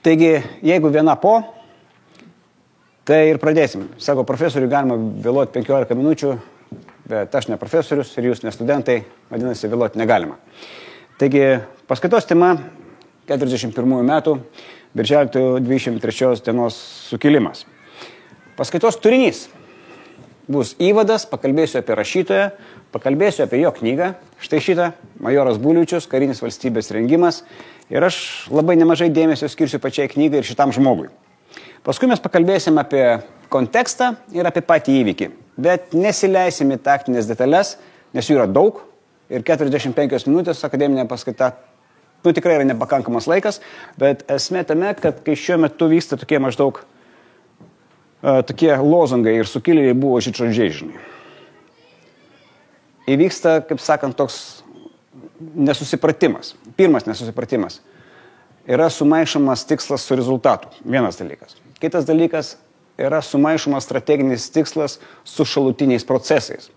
Taigi, jeigu viena po, tai ir pradėsim. Sako, profesoriui galima vėluoti 15 minučių, bet aš ne profesorius ir jūs ne studentai, vadinasi, vėluoti negalima. Taigi, paskaitos tema 41 metų, birželio 23 dienos sukilimas. Paskaitos turinys bus įvadas, pakalbėsiu apie rašytoją, pakalbėsiu apie jo knygą, štai šitą, Majoras Buliučius, karinis valstybės rengimas, ir aš labai nemažai dėmesio skirsiu pačiai knygai ir šitam žmogui. Paskui mes pakalbėsim apie kontekstą ir apie patį įvykį, bet nesileisim į taktinės detalės, nes jų yra daug ir 45 minutės akademinė paskaita, tikrai yra nepakankamas laikas, bet esmė tame, kad kai šiuo metu vyksta tokie maždaug tokie lozungai ir sukilėliai buvo žydšaudžiai, žinai. Įvyksta, kaip sakant, toks nesusipratimas. Pirmas nesusipratimas. Yra sumaišomas tikslas su rezultatu. Vienas dalykas. Kitas dalykas yra sumaišomas strateginis tikslas su šalutiniais procesais.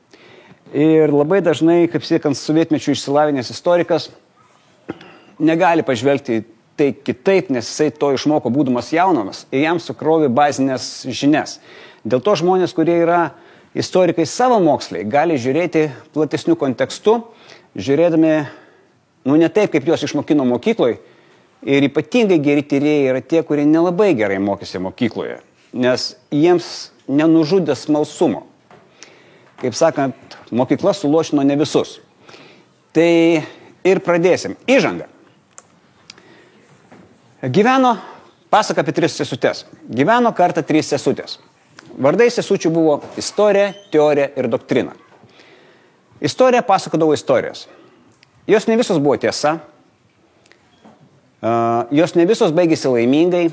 Ir labai dažnai, kaip siekant sovietmečių išsilavinęs istorikas, negali pažvelgti tai kitaip, nes jisai to išmoko būdamas jaunamas ir jam sukrovė bazinės žinias. Dėl to žmonės, kurie yra istorikai savo moksliai, gali žiūrėti platesnių kontekstų, žiūrėdami, ne taip, kaip juos išmokino mokykloje. Ir ypatingai geri tyrėjai yra tie, kurie nelabai gerai mokėsi mokykloje, nes jiems nenužudė smalsumo. Kaip sakant, mokykla sulošino ne visus. Tai ir pradėsim. Įžanga. Pasaka apie 3 sesutes. Gyveno kartą 3 sesutės. Vardai sesučių buvo istorija, teorija ir doktrina. Istorija pasakodavo istorijas. Jos ne visos buvo tiesa, jos ne visos baigėsi laimingai,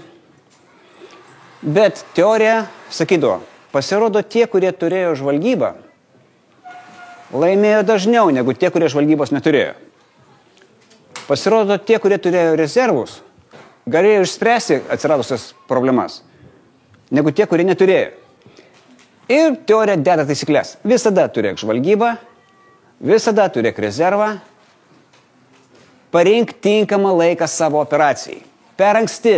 bet teorija sakydavo, pasirodo tie, kurie turėjo žvalgybą, laimėjo dažniau negu tie, kurie žvalgybos neturėjo. Pasirodo tie, kurie turėjo rezervus, galėjo išspręsti atsiradusias problemas, negu tie, kurie neturėjo. Ir teorija deda taisyklės. Visada turėk žvalgybą, visada turėk rezervą, parink tinkamą laiką savo operacijai. Per anksti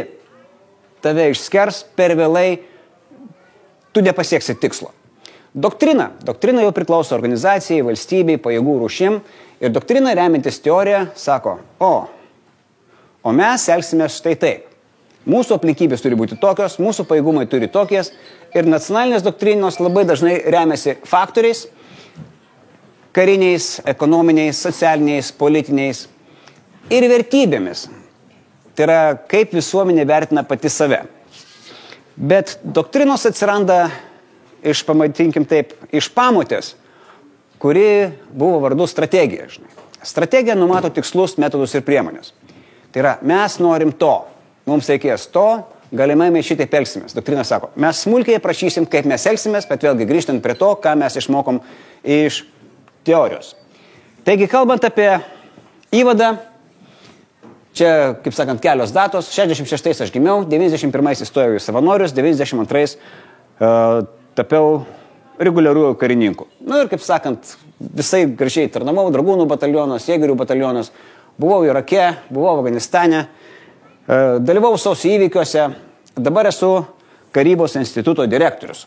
tave išskers, per vėlai tu nepasieksi tikslo. Doktrina. Doktrina jau priklauso organizacijai, valstybei, pajėgų rūšim. Ir doktrina remiantis teoriją sako, o mes elgsime štai taip. Mūsų aplinkybės turi būti tokios, mūsų pajėgumai turi tokies ir nacionalinės doktrinos labai dažnai remiasi faktoriais, kariniais, ekonominiais, socialiniais, politiniais ir vertybėmis. Tai yra, kaip visuomenė vertina pati save. Bet doktrinos atsiranda iš pamotės, kuri buvo vardu strategija. Žinai. Strategija numato tikslus, metodus ir priemonės. Tai yra, mes norim to, mums reikės to, galimai mes šitaip elgsimės. Doktrina sako, mes smulkiai prašysim, kaip mes elgsimės, bet vėlgi grįžtant prie to, ką mes išmokom iš teorijos. Taigi, kalbant apie įvadą, čia, kaip sakant, kelios datos, 66 aš gimiau, 91 įstojau į savanorius, 92 tapiau reguliariųjų karininkų. Ir, kaip sakant, visai gražiai tarnavau, dragūnų batalionas, jėgerių batalionas, buvau Irake, buvau Afganistane, dalyvau sausio įvykiuose, dabar esu Karybos instituto direktorius.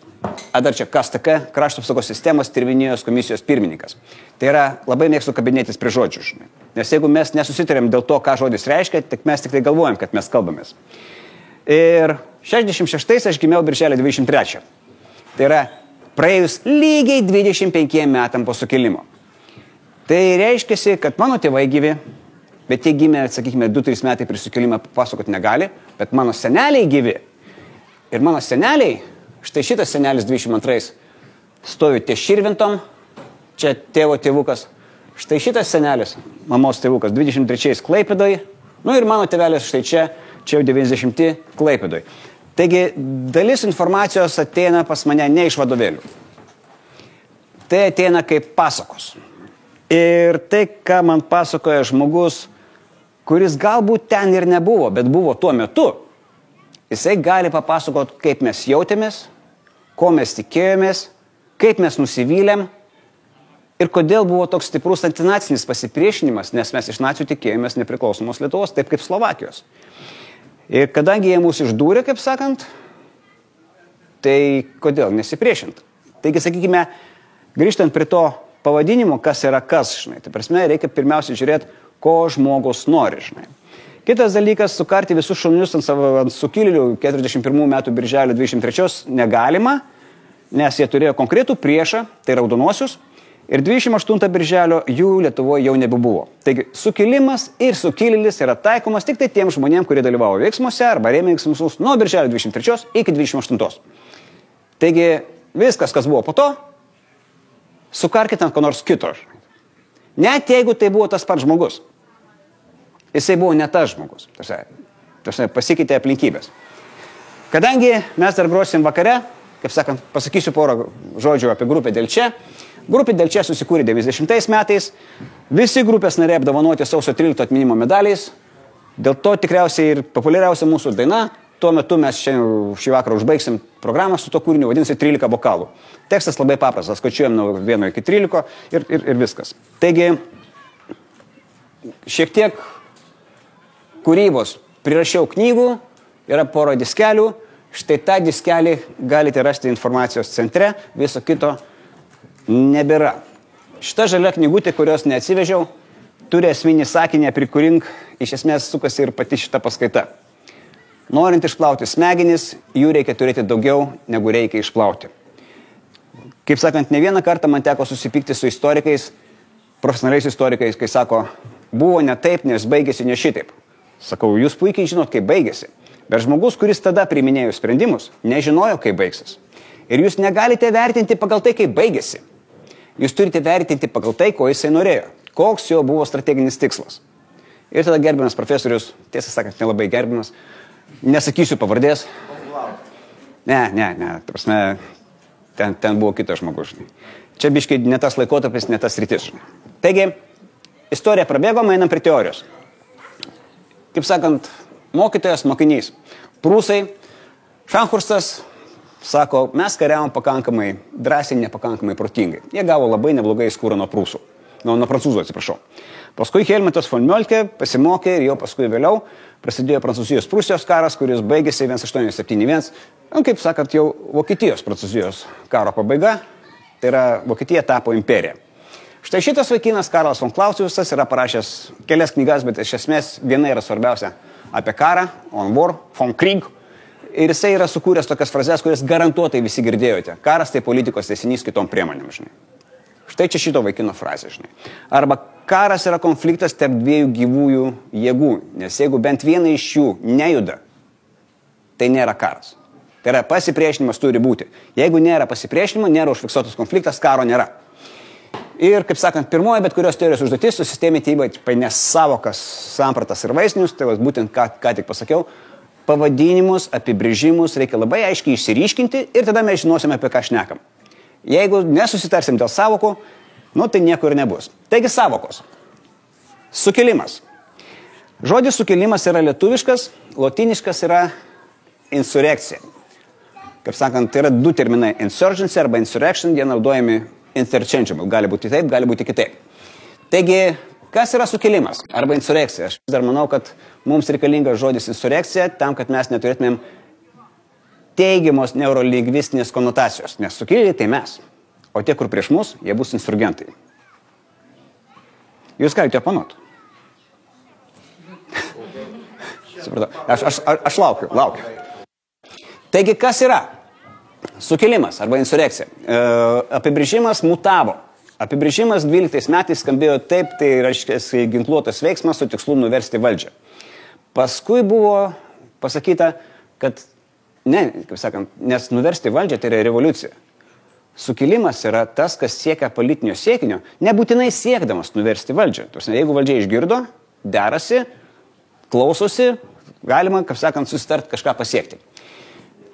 Dar čia KSTK, Krašto apsaugos sistemos tyrinėjos komisijos pirmininkas. Tai yra, labai mėgstu kabinėtis prie žodžių, žinai. Nes jeigu mes nesusitarėm dėl to, ką žodis reiškia, mes tik tai galvojam, kad mes kalbamės. Ir 66 aš gimiau birželio 23. Tai yra, praėjus lygiai 25 metam po sukilimo. Tai reiškia, kad mano tėvai gyvi, bet jie gimė, sakykime, 2-3 metai prieš sukilimą pasakoti negali, bet mano seneliai gyvi. Ir mano seneliai, štai šitas senelis 22 stovi ties Širvintom, čia tėvo tėvukas, štai šitas senelis, mamos tėvukas 23 Klaipėdoj, ir mano tėvelis štai čia jau 90 Klaipėdoj. Taigi, dalis informacijos ateina pas mane ne iš vadovėlių. Tai ateina kaip pasakos. Ir tai, ką man pasakoja žmogus, kuris galbūt ten ir nebuvo, bet buvo tuo metu, jisai gali papasakoti, kaip mes jautėmės, ko mes tikėjomės, kaip mes nusivylėm ir kodėl buvo toks stiprus antinacinis pasipriešinimas, nes mes iš nacių tikėjomės nepriklausomos Lietuvos, taip kaip Slovakijos. Ir kadangi jie mūsų išdūrė, kaip sakant, tai kodėl nesipriešint? Taigi, sakykime, grįžtant prie to pavadinimo, kas yra kas, žinai. Tai prasme, reikia pirmiausia žiūrėti, ko žmogus nori, žinai. Kitas dalykas, sukarti visus šaunius ant sukilėlių 41 metų birželio 23 negalima, nes jie turėjo konkretų priešą, tai raudonuosius, ir 28 birželio jų Lietuvoje jau nebebuvo. Taigi, sukilimas ir sukilėlis yra taikomas tik tai tiem žmonėm, kurie dalyvavo veiksmuose arba rėmė veiksmus nuo birželio 23 iki 28. Taigi, viskas, kas buvo po to, sukarkit ant ko nors kito. Net jeigu tai buvo tas pats žmogus. Jisai buvo ne tas žmogus. Pasikeitė aplinkybės. Kadangi mes dar grosim vakare, kaip sakant, pasakysiu porą žodžių apie grupę Delčia. Grupė Delčia susikūrė 90 metais. Visi grupės nariai apdovanoti sausio 13 atminimo medaliais. Dėl to tikriausiai ir populiariausia mūsų daina. Tuo metu mes šį vakarą užbaigsim programą su to kūriniu, vadinasi 13 vokalų. Tekstas labai paprastas, skaičiuojam nuo 1 iki 13 ir viskas. Taigi, šiek tiek kūrybos. Prirašiau knygų, yra pora diskelių. Štai tą diskelį galite rasti informacijos centre, viso kito nebėra. Šita žalia knygutė, kurios neatsivežiau, turi esminį sakinį, prie kurink iš esmės sukasi ir pati šita paskaita. Norint išplauti smegenis, jų reikia turėti daugiau, negu reikia išplauti. Kaip sakant, ne vieną kartą man teko susipykti su istorikais, profesionaliais istorikais, kai sako, buvo ne taip, nes baigėsi ne šitaip. Sakau, jūs puikiai žinot, kaip baigėsi. Bet žmogus, kuris tada priiminėjo sprendimus, nežinojo, kaip baigsis. Ir jūs negalite vertinti pagal tai, kaip baigėsi. Jūs turite vertinti pagal tai, ko jisai norėjo. Koks jo buvo strateginis tikslas. Ir tada gerbiamas profesorius, tiesą sakant, nelabai gerbiamas, nesakysiu pavardės. Ne, ta prasme, ten buvo kitas žmogus. Čia biškai ne tas laikotarpis, ne tas rytis. Taigi, istorija prabėgo, einam prie teorijos. Kaip sakant, mokytojas, mokinys. Prūsai, Šanhurstas sako, mes kariavom pakankamai drąsiai, nepakankamai protingai. Jie gavo labai neblogai skūrą nuo prūsų. Nuo prancūzų, atsiprašau. Paskui Helmutas von Moltke pasimokė ir jau paskui vėliau prasidėjo Prancūzijos-Prūsijos karas, kuris baigėsi 1871. Kaip sakant, jau Vokietijos-Prancūzijos karo pabaiga, tai yra Vokietija tapo imperija. Štai šitas vaikinas, Karlas von Clausiusas, yra parašęs kelias knygas, bet iš esmės viena yra svarbiausia apie karą, On War, von Krieg. Ir jisai yra sukūręs tokias frazes, kurias garantuotai visi girdėjote. Karas tai politikos tęsinys kitom priemonėm, žinai. Štai čia šito vaikino frazė, žinai. Arba karas yra konfliktas tarp dviejų gyvųjų jėgų, nes jeigu bent viena iš jų nejuda, tai nėra karas. Tai yra pasipriešinimas turi būti. Jeigu nėra pasipriešinimo, nėra užfiksuotas konfliktas, karo nėra. Ir, kaip sakant, pirmoji bet kurios teorijos užduotis susistemyti į painias savokas, sampratas ir vaizdinius, tai būtent ką tik pasakiau, pavadinimus, apibrėžimus reikia labai aiškiai išsiryškinti ir tada mes žinosime, apie ką šnekam. Jeigu nesusitarsim dėl savokų, tai nieko ir nebus. Taigi savokos. Sukilimas. Žodis sukilimas yra lietuviškas, lotyniškas yra insurekcija. Kaip sakant, tai yra du terminai, insurgency arba insurrection, jie naudojami interchangeable. Gali būti taip, gali būti kitaip. Taigi, kas yra sukilimas arba insurekcija? Aš dar manau, kad mums reikalingas žodis insurekcija tam, kad mes neturėtumėm teigiamos neurolingvistinės konotacijos, nes sukilėliai tai mes, o tie, kur prieš mus, jie bus insurgentai. Jūs galite oponuoti. Aš laukiu. Taigi, kas yra sukilimas arba insurekcija? Apibrėžimas mutavo. Apibrėžimas 12 metais skambėjo taip, tai reiškia ginkluotas veiksmas su tikslu nuversti valdžią. Paskui buvo pasakyta, kad kaip sakant, nes nuversti valdžią tai yra revoliucija. Sukilimas yra tas, kas siekia politinio siekinio, nebūtinai siekdamas nuversti valdžią. Jeigu valdžia išgirdo, derasi, klausosi, galima, kaip sakant, susitart kažką pasiekti.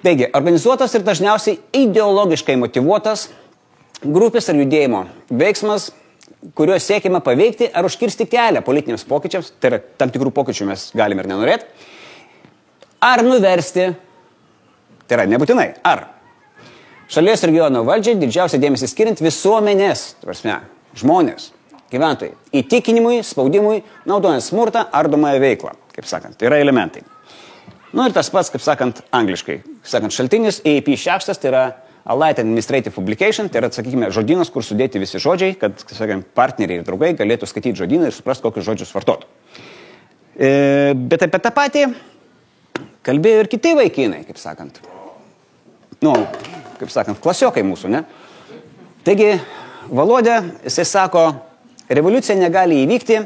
Taigi, organizuotas ir dažniausiai ideologiškai motyvuotas grupės ar judėjimo veiksmas, kuriuo siekime paveikti ar užkirsti kelią politiniams pokyčiams, tai yra tam tikrų pokyčių mes galime ir nenorėti, ar nuversti, tai yra nebūtinai, ar šalies regiono valdžiai didžiausią dėmesį skiriant visuomenės, žmonės, gyventojai, įtikinimui, spaudimui, naudojant smurtą, ardomąją veiklą, kaip sakant, tai yra elementai. Nu ir tas pats, kaip sakant, angliškai. Sakant, šaltinis AAP 6, tai yra Allied Administrative Publication, tai yra, sakykime, žodynas, kur sudėti visi žodžiai, kad, sakykime, partneriai ir draugai galėtų skaityti žodyną ir suprasti, kokius žodžius vartotų. Bet apie tą patį kalbėjo ir kiti vaikinai, kaip sakant. Nu, kaip sakant, klasiokai mūsų, ne? Taigi, Volodė, jisai sako, revoliucija negali įvykti,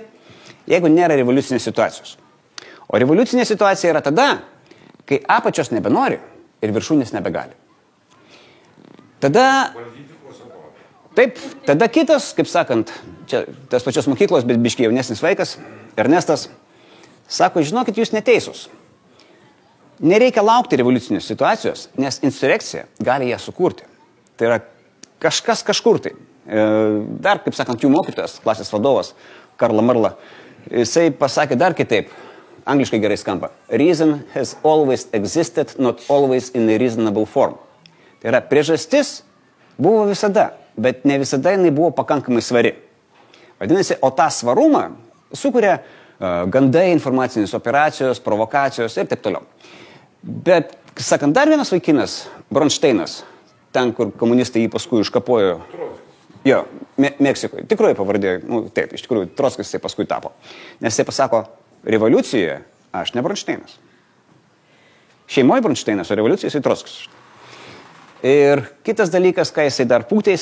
jeigu nėra revoliucinės situacijos. O revoliucinė situacija yra tada, kai apačios nebenori ir viršūnės nebegali. Tada, taip, tada kitas, kaip sakant, čia tas pačios mokyklos, bet biškiai jaunesnis vaikas, Ernestas, sako, žinokit, jūs neteisūs. Nereikia laukti revoliucinės situacijos, nes insurekcija gali ją sukurti. Tai yra kažkas kažkur tai. Dar, kaip sakant, jų mokytojas, klasės vadovas, Karla Marla, jisai pasakė dar kitaip, angliškai gerai skamba. Reason has always existed, not always in a reasonable form. Tai yra, priežastis buvo visada, bet ne visada jinai buvo pakankamai svari. Vadinasi, o tą svarumą sukuria gandai, informacinės operacijos, provokacijos ir taip toliau. Bet, sakant, dar vienas vaikinas, Bronšteinas, ten, kur komunistai jį paskui iškapojo, jo, Meksikoje, tikrai pavardė, nu taip, iš tikrųjų, Trotskis jisai paskui tapo. Nes jisai pasako, revoliucijoje aš ne Bronšteinas. Šeimoje Bronšteinas, o revoliucijoje jisai Trotskis. Ir kitas dalykas, ką jisai dar pūtė,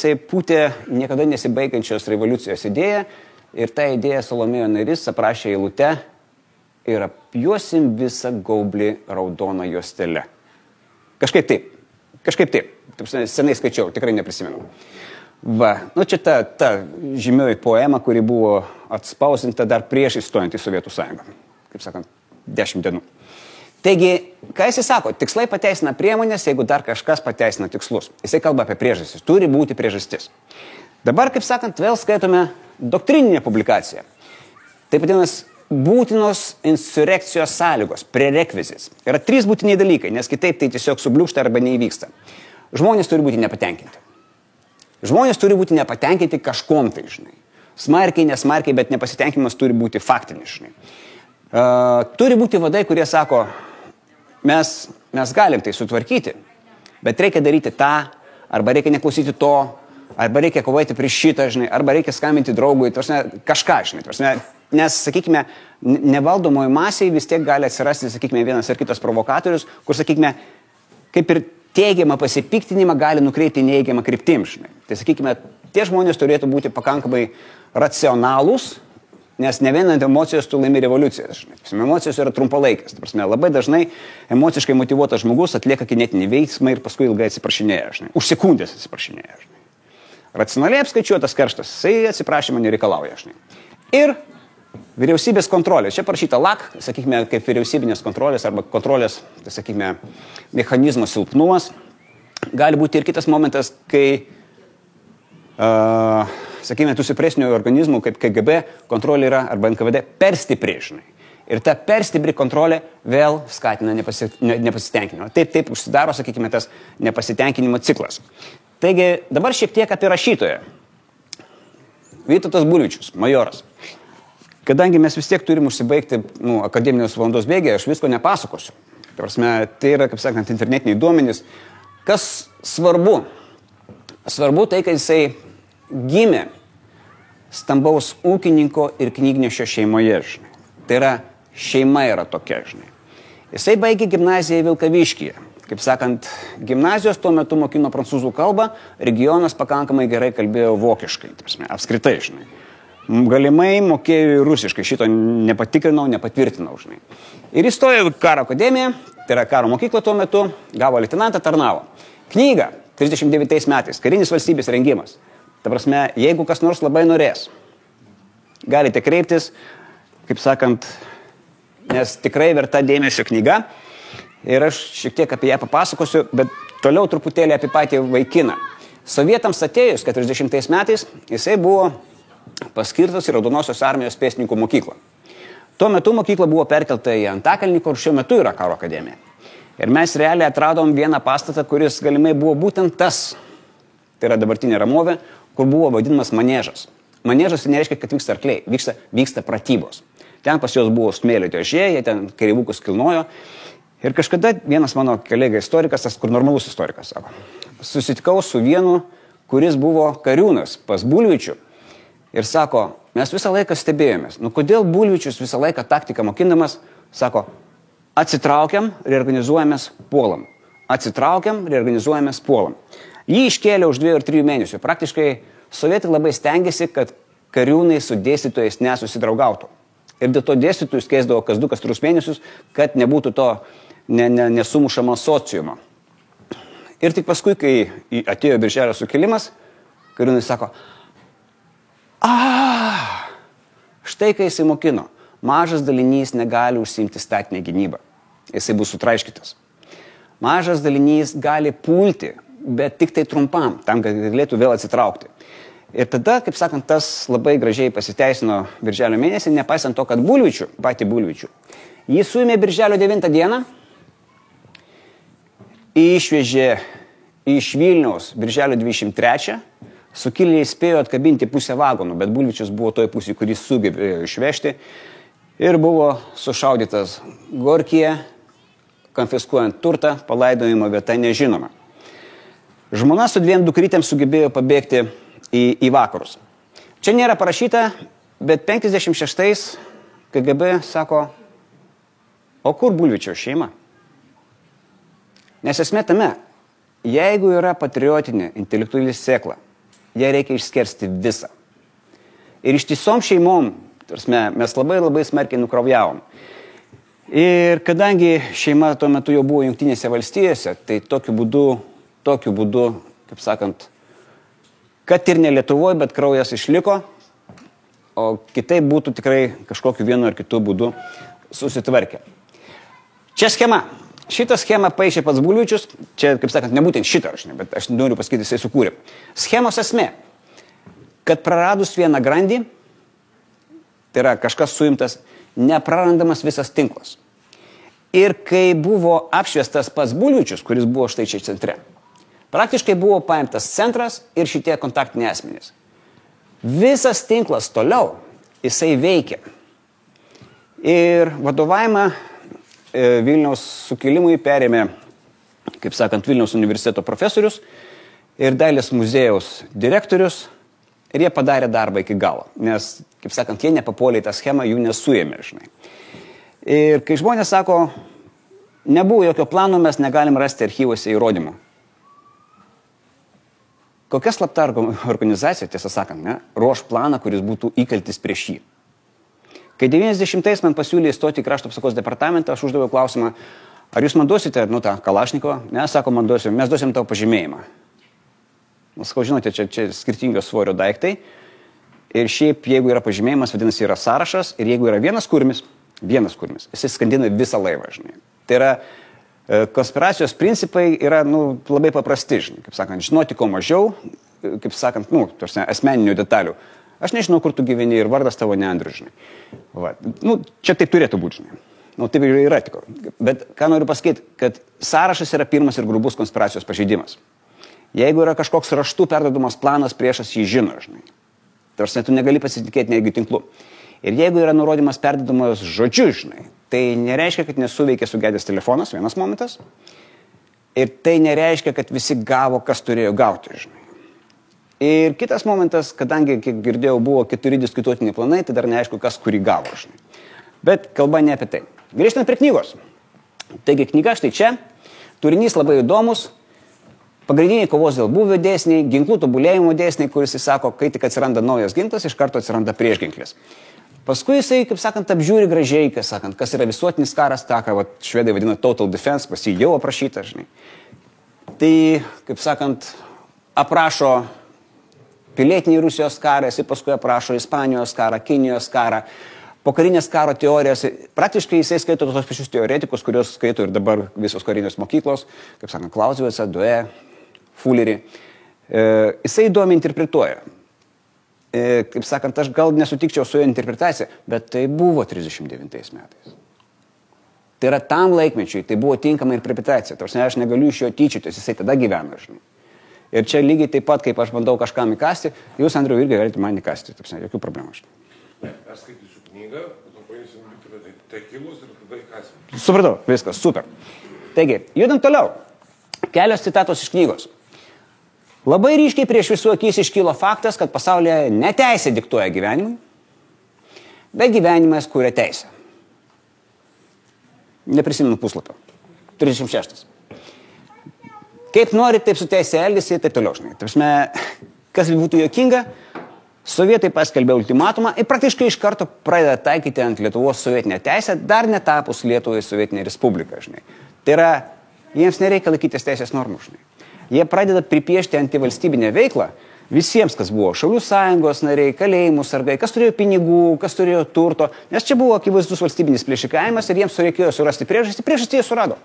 niekada nesibaigiančios revoliucijos idėją ir tą idėją Salomėjo Nėris aprašė eilute ir apjuosim visą gaublį raudoną juostelę. Kažkaip taip. Senai skaičiau, tikrai neprisimenu. Va, nu čia ta žymioji poema, kuri buvo atspausinta dar prieš įstojant į Sovietų Sąjungą. Kaip sakant, 10 dienų. Taigi, ką jisai sako, tikslai pateisina priemonės, jeigu dar kažkas pateisina tikslus. Jisai kalba apie priežastis, turi būti priežastis. Dabar, kaip sakant, vėl skaitome doktrininę publikaciją. Taip vadinamas būtinos insurekcijos sąlygos, prerequisites. Yra 3 būtiniai dalykai, nes kitaip tai tiesiog subliūkšta arba neįvyksta. Žmonės turi būti nepatenkinti. Žmonės turi būti nepatenkinti kažkom tai, žinai. Smarkiai, nesmarkiai, bet nepasitenkinimas turi būti faktinis, žinai. Turi būti vadai, kurie sako, mes galim tai sutvarkyti, bet reikia daryti tą, arba reikia neklausyti to, arba reikia kovoti prieš šitą, žinai, arba reikia skambinti draugui, kažką, žinai. Nes, sakykime, nevaldomoji masiai vis tiek gali atsirasti, sakykime, vienas ar kitas provokatorius, kur, sakykime, kaip ir teigiamą pasipiktinimą gali nukreipti neigiamą kryptim, žinai. Tai, sakykime, tie žmonės turėtų būti pakankamai racionalūs, nes ne vienant emocijos tu laimi revoliucijas, žinai. Emocijos yra trumpalaikės. Labai dažnai emociškai motyvuotas žmogus atlieka kinetinį veiksmą ir paskui ilgai atsiprašinėja, žinai. Už sekundės atsiprašinėja, žinai. Racionaliai apskaičiuotas kerštas, jisai atsiprašymą nereikalauja, žinai. Ir vyriausybės kontrolės. Čia parašyta LAK, sakykime, kaip vyriausybinės kontrolės arba kontrolės, tai sakykime, mechanizmo silpnumas. Gali būti ir kitas momentas, kai, sakykime, tų stipresnių organizmų, kaip KGB kontrolė yra, arba NKVD, per stipri, žinai. Ir ta per stipri kontrolė vėl skatina nepasitenkinimą. Taip užsidaro, sakykime, tas nepasitenkinimo ciklas. Taigi, dabar šiek tiek apie rašytoją. Vytautas Bulvičius, majoras. Kadangi mes vis tiek turim užsibaigti akademinės valandos bėgį, aš visko nepasakosiu. Tai yra, kaip sakant, internetiniai duomenys. Kas svarbu? Svarbu tai, kad jisai gimė stambaus ūkininko ir knygnešio šeimoje, žinai. Tai yra, šeima yra tokia, žinai. Jisai baigė gimnaziją Vilkaviškyje. Kaip sakant, gimnazijos tuo metu mokino prancūzų kalbą, regionas pakankamai gerai kalbėjo vokiškai, apskritai, žinai. Galimai mokėjo ir rusiškai, šito nepatikrinau, nepatvirtinau, žinai. Ir įstojo į karo akademiją, tai yra karo mokyklą tuo metu, gavo leitenantą, tarnavo. Knyga 39 metais, karinis valstybės rengimas. Ta prasme, jeigu kas nors labai norės, galite kreiptis, kaip sakant, nes tikrai verta dėmesio knyga. Ir aš šiek tiek apie ją papasakosiu, bet toliau truputėlį apie patį vaikiną. Sovietams atėjus 40 metais, jisai buvo paskirtas į Raudonosios armijos pėstininkų mokyklą. Tuo metu mokykla buvo perkelta į Antakalnį, kur šiuo metu yra karo akademija. Ir mes realiai atradom vieną pastatą, kuris galimai buvo būtent tas, tai yra dabartinė Ramovė, kur buvo vadinamas maniežas. Maniežas tai nereiškia, kad vyksta arkliai, vyksta pratybos. Ten pas juos buvo smėlio dėžė, jie ten kareivukus kilnojo. Ir kažkada vienas mano kolega istorikas, tas kur normalus istorikas, sako, susitikau su vienu, kuris buvo kariūnas pas Bulvičių ir sako, mes visą laiką stebėjomės. Nu, kodėl Bulvičius visą laiką taktiką mokindamas, sako, atsitraukiam, reorganizuojamės, puolam. Atsitraukiam, reorganizuojamės, puolam. Jį iškėlė už 2 ar 3 mėnesių. Praktiškai sovietai labai stengiasi, kad kariūnai su dėstytojais nesusidraugautų. Ir dėl to dėstytojus keisdavo kas 2, kas 3 mėnesius, kad nebūtų to nesumušamo sociumo. Ir tik paskui, kai atėjo Birželio sukilimas, kariūnai sako, štai kai jisai mokino, mažas dalinys negali užsiimti statinę gynybą. Jisai bus sutraiškytas. Mažas dalinys gali pulti, bet tik tai trumpam, tam, kad galėtų vėl atsitraukti. Ir tada, kaip sakant, tas labai gražiai pasiteisino Birželio mėnesį, nepaisant to, kad patį Bulvičių, jį suėmė Birželio 9 dieną, išvežė iš Vilniaus Birželio 23, sukilėliai spėjo atkabinti pusę vagonų, bet Bulvičius buvo toje pusėje, kuris sugebėjo išvežti ir buvo sušaudytas Gorkyje, konfiskuojant turtą, palaidojimo vieta nežinoma. Žmona su 2 dukrytėm sugebėjo pabėgti į vakarus. Čia nėra parašyta, bet 56 KGB sako, o kur Bulvičiaus šeima? Nes esmė tame, jeigu yra patriotinė, intelektuali sėkla, ją reikia išskersti visą. Ir ištisom šeimom, mes labai smarkiai nukraujavom. Ir kadangi šeima tuo metu jau buvo Jungtinėse valstijose, tai tokiu būdu, kaip sakant, kad ir ne Lietuvoje, bet kraujas išliko, o kitaip būtų tikrai kažkokiu vienu ar kitu būdu susitvarkę. Čia schema. Šitą schemą paaišė pats Bulvičius, čia, kaip sakant, nebūtent šitą, bet aš noriu pasakyti, jisai sukūrė. Schemos esmė, kad praradus vieną grandį, tai yra kažkas suimtas, neprarandamas visas tinklas. Ir kai buvo apšviestas pats Bulvičius, kuris buvo štai čia centre, praktiškai buvo paimtas centras ir šitie kontaktiniai asmenys. Visas tinklas toliau, jisai veikia. Ir vadovavimą Vilniaus sukilimui perėmė, kaip sakant, Vilniaus universiteto profesorius ir dailės muziejaus direktorius ir jie padarė darbą iki galo, nes, kaip sakant, jie nepapuolė į tą schemą, jų nesuėmė, žinai. Ir kai žmonės sako, nebuvo jokio plano, mes negalim rasti archyvuose įrodymų. Kokia slapta organizacija, tiesą sakant, ruoš planą, kuris būtų įkaltis prieš jį. Kai 90-ais man pasiūlė įstoti į krašto apsaugos departamentą, aš uždaviau klausimą, ar jūs man duosite, tą Kalašnikovą? Ne, sako, man duosim, mes duosim tavo pažymėjimą. Sakau, žinote, čia skirtingos svorio daiktai. Ir šiaip, jeigu yra pažymėjimas, vadinasi, yra sąrašas. Ir jeigu yra vienas kurmis, jisai skandina visą laivą, žinai. Tai yra, konspiracijos principai yra, labai paprasti, žinai. Kaip sakant, žinoti ko mažiau, kaip sakant, asmeninių detalių. Aš nežinau, kur tu gyveni ir vardas tavo neandrius, žinai. Va. Čia taip turėtų būti, žinai. Taip ir yra tik. Bet ką noriu pasakyti, kad sąrašas yra pirmas ir grubus konspiracijos pažeidimas. Jeigu yra kažkoks raštų perdodamas planas, priešas jį žino, žinai. Tarsi tu negali pasitikėti netgi tinklu. Ir jeigu yra nurodymas perdodamas žodžiu, žinai, tai nereiškia, kad nesuveikė sugedęs telefonas, vienas momentas. Ir tai nereiškia, kad visi gavo, kas turėjo gauti, žinai. Ir kitas momentas, kadangi, kiek girdėjau, buvo 4 diskutuotiniai planai, tai dar neaišku, kas kurį gavo, žinai. Bet kalba ne apie tai. Grįžtant prie knygos. Taigi knyga štai čia, turinys labai įdomus, pagrindiniai kovos dėl būvio dėsniai, ginklų tobulėjimo dėsniai, kuris jis sako, kai tik atsiranda naujas ginklas, iš karto atsiranda priešginklis. Paskui jisai, kaip sakant, apžiūri gražiai, kas yra visuotinis karas, tą, ką švedai vadina total defense, pas jį jau aprašyta, žinai. Tai, kaip sakant, aprašo pilietinį Rusijos karą, jisai paskui aprašo Ispanijos karą, Kinijos karą, pokarinės karo teorijos. Praktiškai jisai skaito tos pačius teoretikus, kurios skaito ir dabar visos karinės mokyklos, kaip sakant, Klausevicą, Duė, Fullerį. Jisai įdomiai interpretuoja. Kaip sakant, aš gal nesutikčiau su jo interpretacija, bet tai buvo 39 metais. Tai yra tam laikmečiui, tai buvo tinkama interpretacija. Tarsi aš negaliu iš jo tyčiotis, jisai tada gyvena, žinai. Ir čia lygiai taip pat, kaip aš bandau kažkam įkasti, jūs, Andriau, irgi galite man įkasti, jokių problemų. Aš skaitysiu knygą, po to paimsim Tekilus ir vaikas. Supratau, viskas, super. Taigi, judant toliau. Kelios citatos iš knygos. Labai ryškiai prieš visų akis iškylo faktas, kad pasaulyje ne teisė diktuoja gyvenimui, bet gyvenimas kuria teisę. Neprisimenu puslapio. 36. Kaip nori, taip su teisė elgesi, taip toliau, žinai. Tarpsme, kas būtų juokinga, sovietai paskelbė ultimatumą ir praktiškai iš karto pradeda taikyti ant Lietuvos sovietinę teisę, dar netapus Lietuvai sovietinė respublika, žinai. Tai yra, jiems nereikia laikytis teisės normų, žinai. Jie pradeda pripiešti antivalstybinę veiklą visiems, kas buvo Šaulių sąjungos nariai, kalėjimų sargai, kas turėjo pinigų, kas turėjo turto, nes čia buvo akivaizdus valstybinis plėšikavimas ir jiems reikėjo surasti priežastį jie surado.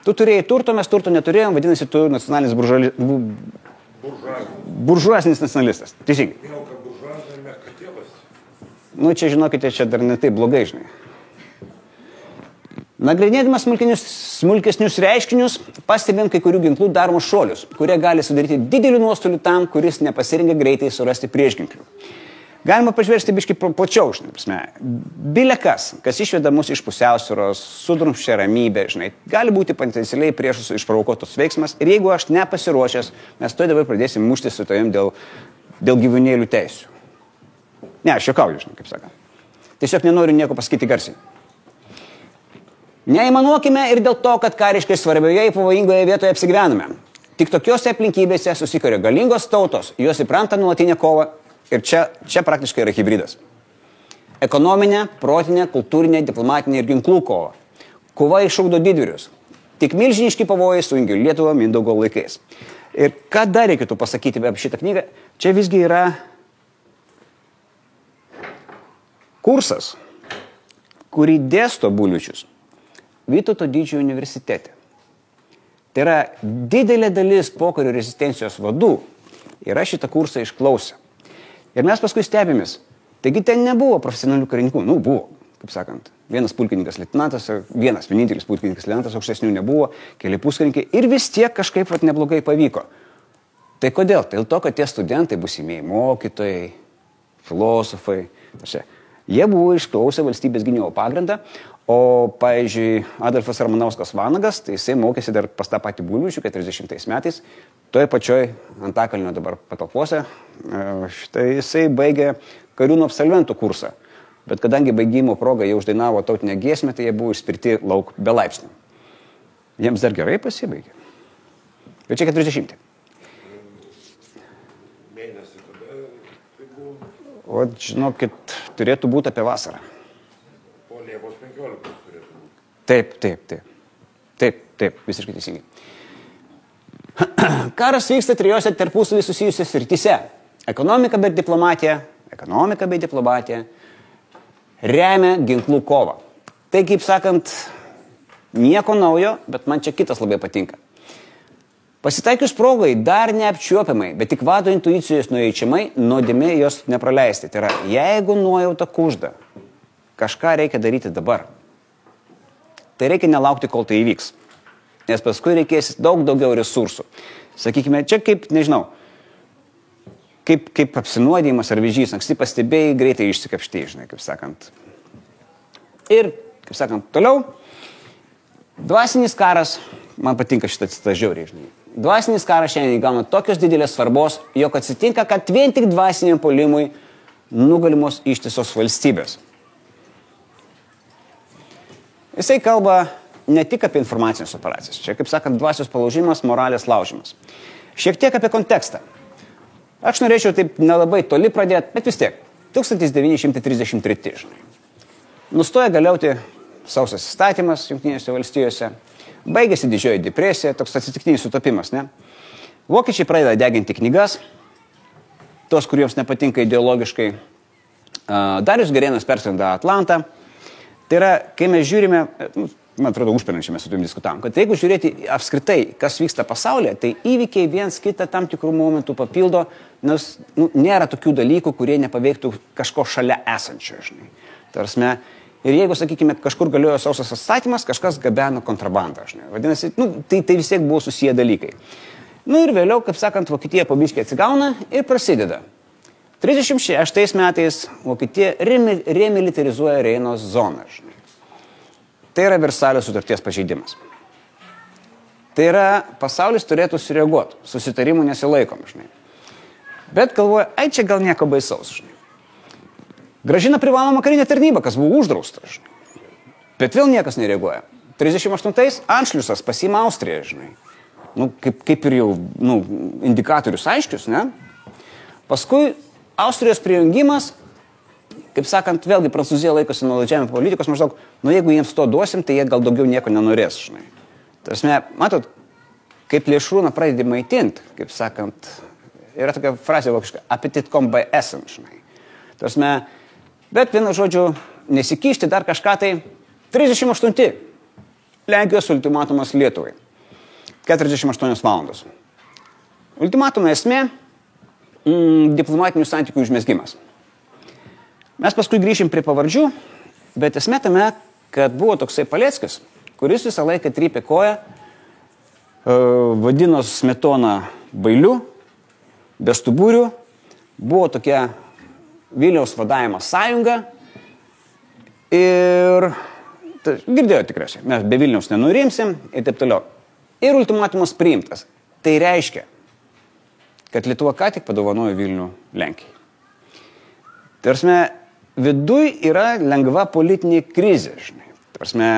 Tu turėjai turto, mes turto neturėjom, vadinasi, tu nacionalinis buržuasinis nacionalistas. Teisingai. Nu, čia žinokite, čia dar ne taip blogai, žinai. Nagrinėdamas smulkesnius reiškinius, pastebėm kai kurių ginklų daromus šuolius, kurie gali sudaryti didelių nuostolių tam, kuris nepasirengia greitai surasti priešginklių. Galima pažvelgti biškį plačiau, žinai. Bile kas išveda mus iš pusiausvyros, sudrumsčia ramybę, žinai, gali būti potencialiai priešus išprovokuotos veiksmas ir jeigu aš nepasiruošęs, mes to dabar pradėsim muštis su tavim dėl gyvūnėlių teisių. Ne, aš juokauju, žinai, kaip sakant. Tiesiog nenoriu nieko pasakyti garsiai. Neįmanuokime ir dėl to, kad kariškai svarbioje ir pavojingoje vietoje apsigyvename. Tik tokiose aplinkybėse susikuria galingos tautos, jos įpranta nuolatinę kovą ir čia praktiškai yra hybridas. Ekonominė, protinė, kultūrinė, diplomatinė ir ginklų kova. Kova iššaukdo didvyrius. Tik milžiniški pavojai sujungė Lietuvą Mindaugo laikais. Ir ką dar reikėtų pasakyti apie šitą knygą, čia visgi yra kursas, kurį dėsto Buliučius Vytauto Didžiojo universitete. Tai yra didelė dalis pokario rezistencijos vadų yra šitą kursą išklausę. Ir mes paskui stebėmės. Taigi ten nebuvo profesionalių karininkų. Nu, buvo, kaip sakant. Vienas pulkininkas leitenantas, vienintelis pulkininkas leitenantas, aukštesnių nebuvo, keli puskarininkai. Ir vis tiek kažkaip neblogai pavyko. Tai kodėl? Tai dėl to, kad tie studentai būsimieji mokytojai, filosofai. Jie buvo išklausę valstybės gynimo pagrindą. O, pavyzdžiui, Adolfas Ramanauskas Vanagas, tai jisai mokėsi dar pas tą patį Buliučių 40 metais, toje pačioj Antakalnio dabar patalpose, jisai baigė kariūnų absolventų kursą, bet kadangi baigimo proga jie uždainavo tautinę giesmę, tai jie buvo išspirti lauk be laipsnių. Jiems dar gerai pasibaigė. Bet čia 40. Mėnesį kada tai buvo? O, žinokit, turėtų būti apie vasarą. Liepos 15 turėtų būti. Taip, visiškai teisingai. Karas vyksta trijose tarpusavy susijusiose srityse. Ekonomika bei diplomatija remia ginklų kovą. Tai, kaip sakant, nieko naujo, bet man čia kitas labai patinka. Pasitaikius progai dar neapčiuopiamai, bet tik vado intuicijos nueičiamai, nuodėmė jos nepraleisti. Tai yra, jeigu nuojauta kužda, kažką reikia daryti dabar. Tai reikia nelaukti, kol tai įvyks. Nes paskui reikės daug daugiau resursų. Sakykime, čia kaip, nežinau, kaip apsinuodijimas ar vėžys. Anksti pastebėjai, greitai išsikapštėjai, žinai, kaip sakant. Ir, kaip sakant, toliau. Dvasinis karas, man patinka šitą citą žiauriai, žinai. Dvasinis karas šiandien įgauna tokios didelės svarbos, jog atsitinka, kad vien tik dvasiniam puolimui nugalimos ištisos valstybės. Jisai kalba ne tik apie informacinės operacijas. Čia, kaip sakant, dvasios palaužimas, moralės laužimas. Šiek tiek apie kontekstą. Aš norėčiau taip nelabai toli pradėti, bet vis tiek. 1933, žinai. Nustoja galiauti sausas įstatymas Jungtinėse valstijose. Baigėsi didžioji depresija, toks atsitiktinis sutapimas, ne? Vokiečiai pradeda deginti knygas, tos, kuriems nepatinka ideologiškai. Darius Girėnas perskrenda Atlantą. Tai yra, kai mes žiūrime, man atrodo, užpernančiai mes su tavim diskutavom, kad jeigu žiūrėti apskritai, kas vyksta pasaulyje, tai įvykiai viens kitą tam tikrų momentų papildo, nes nėra tokių dalykų, kurie nepaveiktų kažko šalia esančio, žinai. Tarsime, ir jeigu, sakykime, kažkur galiojo sausas atstatymas, kažkas gabeno kontrabandą, žinai. Vadinasi, tai vis tiek buvo susiję dalykai. Ir vėliau, kaip sakant, Vokietija po biškį atsigauna ir prasideda. 36 metais Vokietija remilitarizuoja Reino zoną. Žinai. Tai yra Versalio sutarties pažeidimas. Tai yra, pasaulis turėtų sureaguoti, susitarimų nesilaikom. Žinai. Bet galvoja, čia gal nieko baisaus. Žinai. Gražina privalomą karinę tarnybą, kas buvo uždrausta. Žinai. Bet vėl niekas nereaguoja. 38 Anšliusas pasiima Austriją. Žinai. Kaip ir jau indikatorius aiškius, ne? Paskui Austrijos prijungimas, kaip sakant, vėlgi Prancūzija laikosi nuolaidžiavimo politikos, maždaug, jeigu jiems to duosim, tai jie gal daugiau nieko nenorės, žinai. Tarsi, matot, kaip plėšrūną pradedi maitinti, kaip sakant, yra tokia frazė vokiška, appetit kommt bei Essen, žinai. Tarsi, bet vienu žodžiu, nesikišti dar kažką tai, 38 Lenkijos ultimatumas Lietuvai. 48 valandos. Ultimatumo esmė diplomatinių santykių užmezgimas. Mes paskui grįšim prie pavardžių, bet esmė tame, kad buvo toksai Paleckis, kuris visą laiką trypė koją, vadino Smetoną bailiu, bestuburiu, buvo tokia Vilniaus vadavimo sąjunga ir girdėjo tikriausiai, mes be Vilniaus nenurimsim ir taip toliau. Ir ultimatumas priimtas. Tai reiškia, kad Lietuva ką tik padovanojo Vilnių Lenkijai. Tarsime, viduj yra lengva politinė krizė, žinai. Tarsime,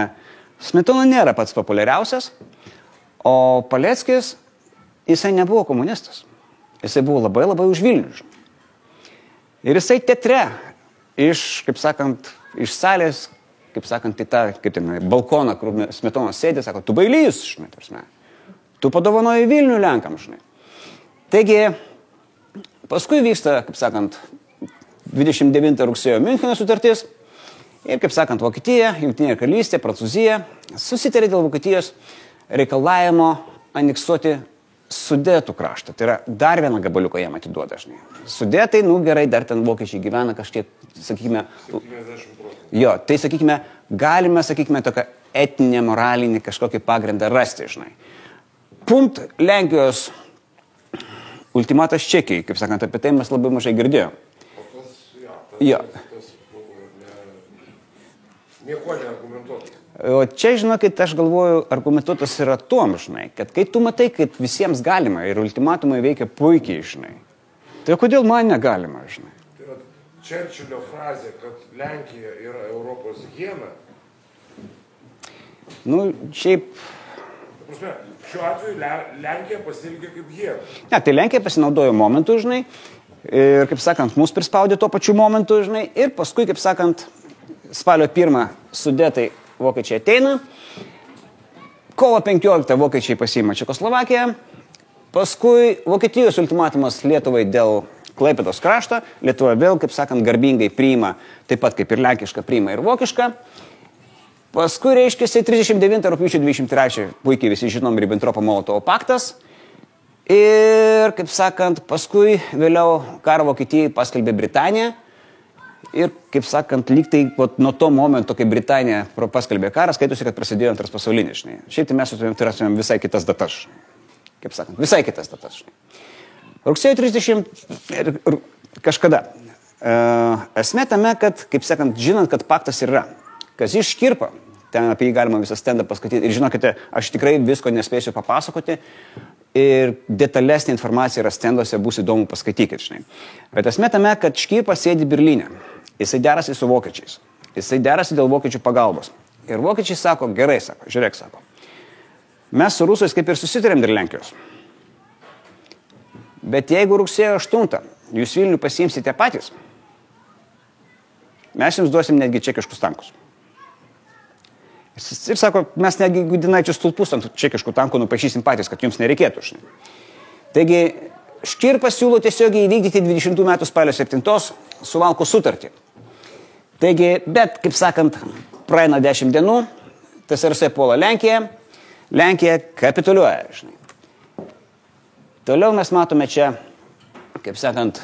Smetona nėra pats populiariausias, o Paleckis, jisai nebuvo komunistas. Jisai buvo labai už Vilnių, žinai. Ir jisai teatre kaip sakant, iš salės, kaip sakant, į tą, balkoną, kur Smetonas sėdė, sako, tu bailys, žinai, tarsime. Tu padovanoji Vilnių Lenkam, žinai. Taigi, paskui vyksta, kaip sakant, 29 rugsėjo Miuncheno sutartis ir, kaip sakant, Vokietija, Jungtinė karalystė, Prancūzija susitarė dėl Vokietijos reikalavimo aneksuoti Sudetų kraštą. Tai yra dar vieną gabaliuką jam atiduoda, žinai. Sudetai, gerai, dar ten vokiečiai gyvena kažkiek, sakykime... 70%. Jo, tai, sakykime, galime, tokią etinę, moralinį kažkokį pagrindą rasti, žinai. Pumt Lenkijos ultimatas Čekijai, kaip sakant, apie tai mes labai mažai girdėjome. Tas buvo nieko neargumentuotas. O čia, žinokit, aš galvoju, argumentuotas yra tuom, žinai, kad kai tu matai, kad visiems galima ir ultimatumai veikia puikiai, žinai, tai kodėl man negalima, žinai? Tai yra Čerčilio frazė, kad Lenkija yra Europos hiena. Šiaip... Šiuo atveju Lenkija pasielgė kaip hiena. Ne, tai Lenkija pasinaudojo momentu, žinai, ir, kaip sakant, mus prispaudė tuo pačiu momentu, žinai, ir paskui, kaip sakant, spalio 1 Sudetai vokiečiai ateina, kovo 15 vokiečiai pasiima Čekoslovakiją, paskui Vokietijos ultimatumas Lietuvai dėl Klaipėdos krašto, Lietuva vėl, kaip sakant, garbingai priima, taip pat kaip ir lenkiška priima ir vokiška. Paskui, reiškiasi, 39 rugpjūčio 23, puikiai visi žinom, Ribbentropo-Molotovo paktas. Ir, kaip sakant, paskui vėliau karą Vokietijai paskelbė Britanija. Ir, kaip sakant, lyg tai nuo to momento, kai Britanija paskelbė karą, skaitusi, kad prasidėjo Antras pasaulinis. Žinai. Šiaip tai mes turėtumėm visai kitas datas. Kaip sakant, visai kitas datas. Žinai. Rugsėjo 30 kažkada. Esmė tame, kad, kaip sakant, žinant, kad paktas yra. Kazys Škirpa, ten apie jį galima visą stendą paskaityti. Ir žinokite, aš tikrai visko nespėsiu papasakoti. Ir detalesnė informacija yra stenduose, bus įdomu paskaitykit, žinai. Bet esmė tame, kad Škirpa sėdi Berlyne. Jisai derasi su vokiečiais. Jisai derasi dėl vokiečių pagalbos. Ir vokiečiai sako, gerai, sako, žiūrėk, sako. Mes su rusais kaip ir susitarėm dėl Lenkijos. Bet jeigu rugsėjo 8 jūs Vilnių pasiimsite patys, mes jums duosim netgi čekiškus tankus. Ir sako, mes netgi Gudinaičių stulpus ant čekiškų tankų nupaišysim patys, kad jums nereikėtų. Žinai. Taigi, Škirpas siūlo tiesiogiai įvykdyti 20 metų spalio 7 Suvalkų sutartį. Taigi, bet, kaip sakant, praeina 10 dienų, TSRS puola Lenkiją, Lenkija kapituliuoja. Žinai. Toliau mes matome čia, kaip sakant,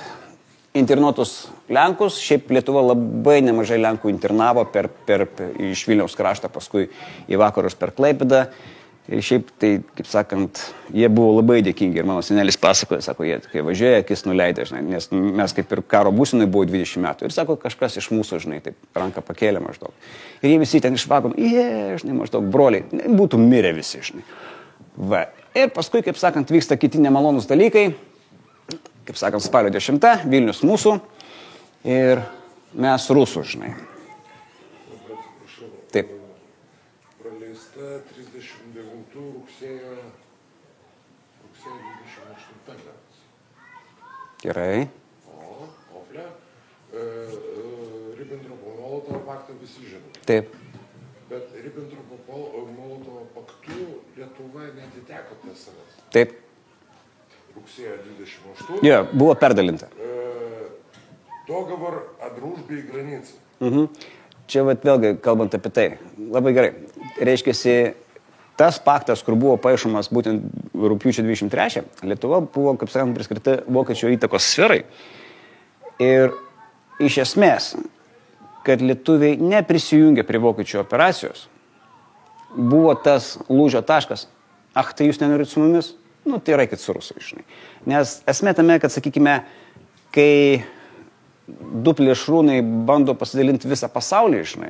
internuotus Lenkus. Šiaip Lietuva labai nemažai Lenkų internavo iš Vilniaus kraštą, paskui į vakarus per Klaipėdą. Ir šiaip tai, kaip sakant, jie buvo labai dėkingi ir mano senelis pasakoja, sako, jie kai važiuoja, akis nuleidė, žinai, nes mes kaip ir karo būsinai buvo 20 metų. Ir sako, kažkas iš mūsų, žinai, taip ranką pakėlė maždaug. Ir jie visi ten išvakom, žinai, maždaug broliai, būtų mirę visi, žinai. Va. Ir paskui, kaip sakant, vyksta kiti nemalonus dalykai. Kaip sakant, spalio 10, Vilnius mūsų ir mes rusų, žinai. Taip. Praleista 39 rugsėjo 28 metais. Gerai. Ople. Ribbentropo-Molotovo paktą visi žino. Taip. Bet Ribbentropo-Molotovo paktu Lietuva netiteko prie savęs. Taip. Rugsėjo 28. Jo, buvo perdalinta. Договор о дружбе и границе. Čia vat, vėlgi, kalbant apie tai, labai gerai. Reiškiasi, tas paktas, kur buvo paaišomas būtent rugpjūčio 23, Lietuva buvo, kaip sakant, priskirta vokiečių įtakos sferai. Ir iš esmės, kad lietuviai neprisijungė prie vokiečių operacijos, buvo tas lūžio taškas. Tai jūs nenorit su mumis? Tai raikit su rusai, žinai. Nes esmė tame, kad, sakykime, kai du plėšrūnai bando pasidalinti visą pasaulį, žinai.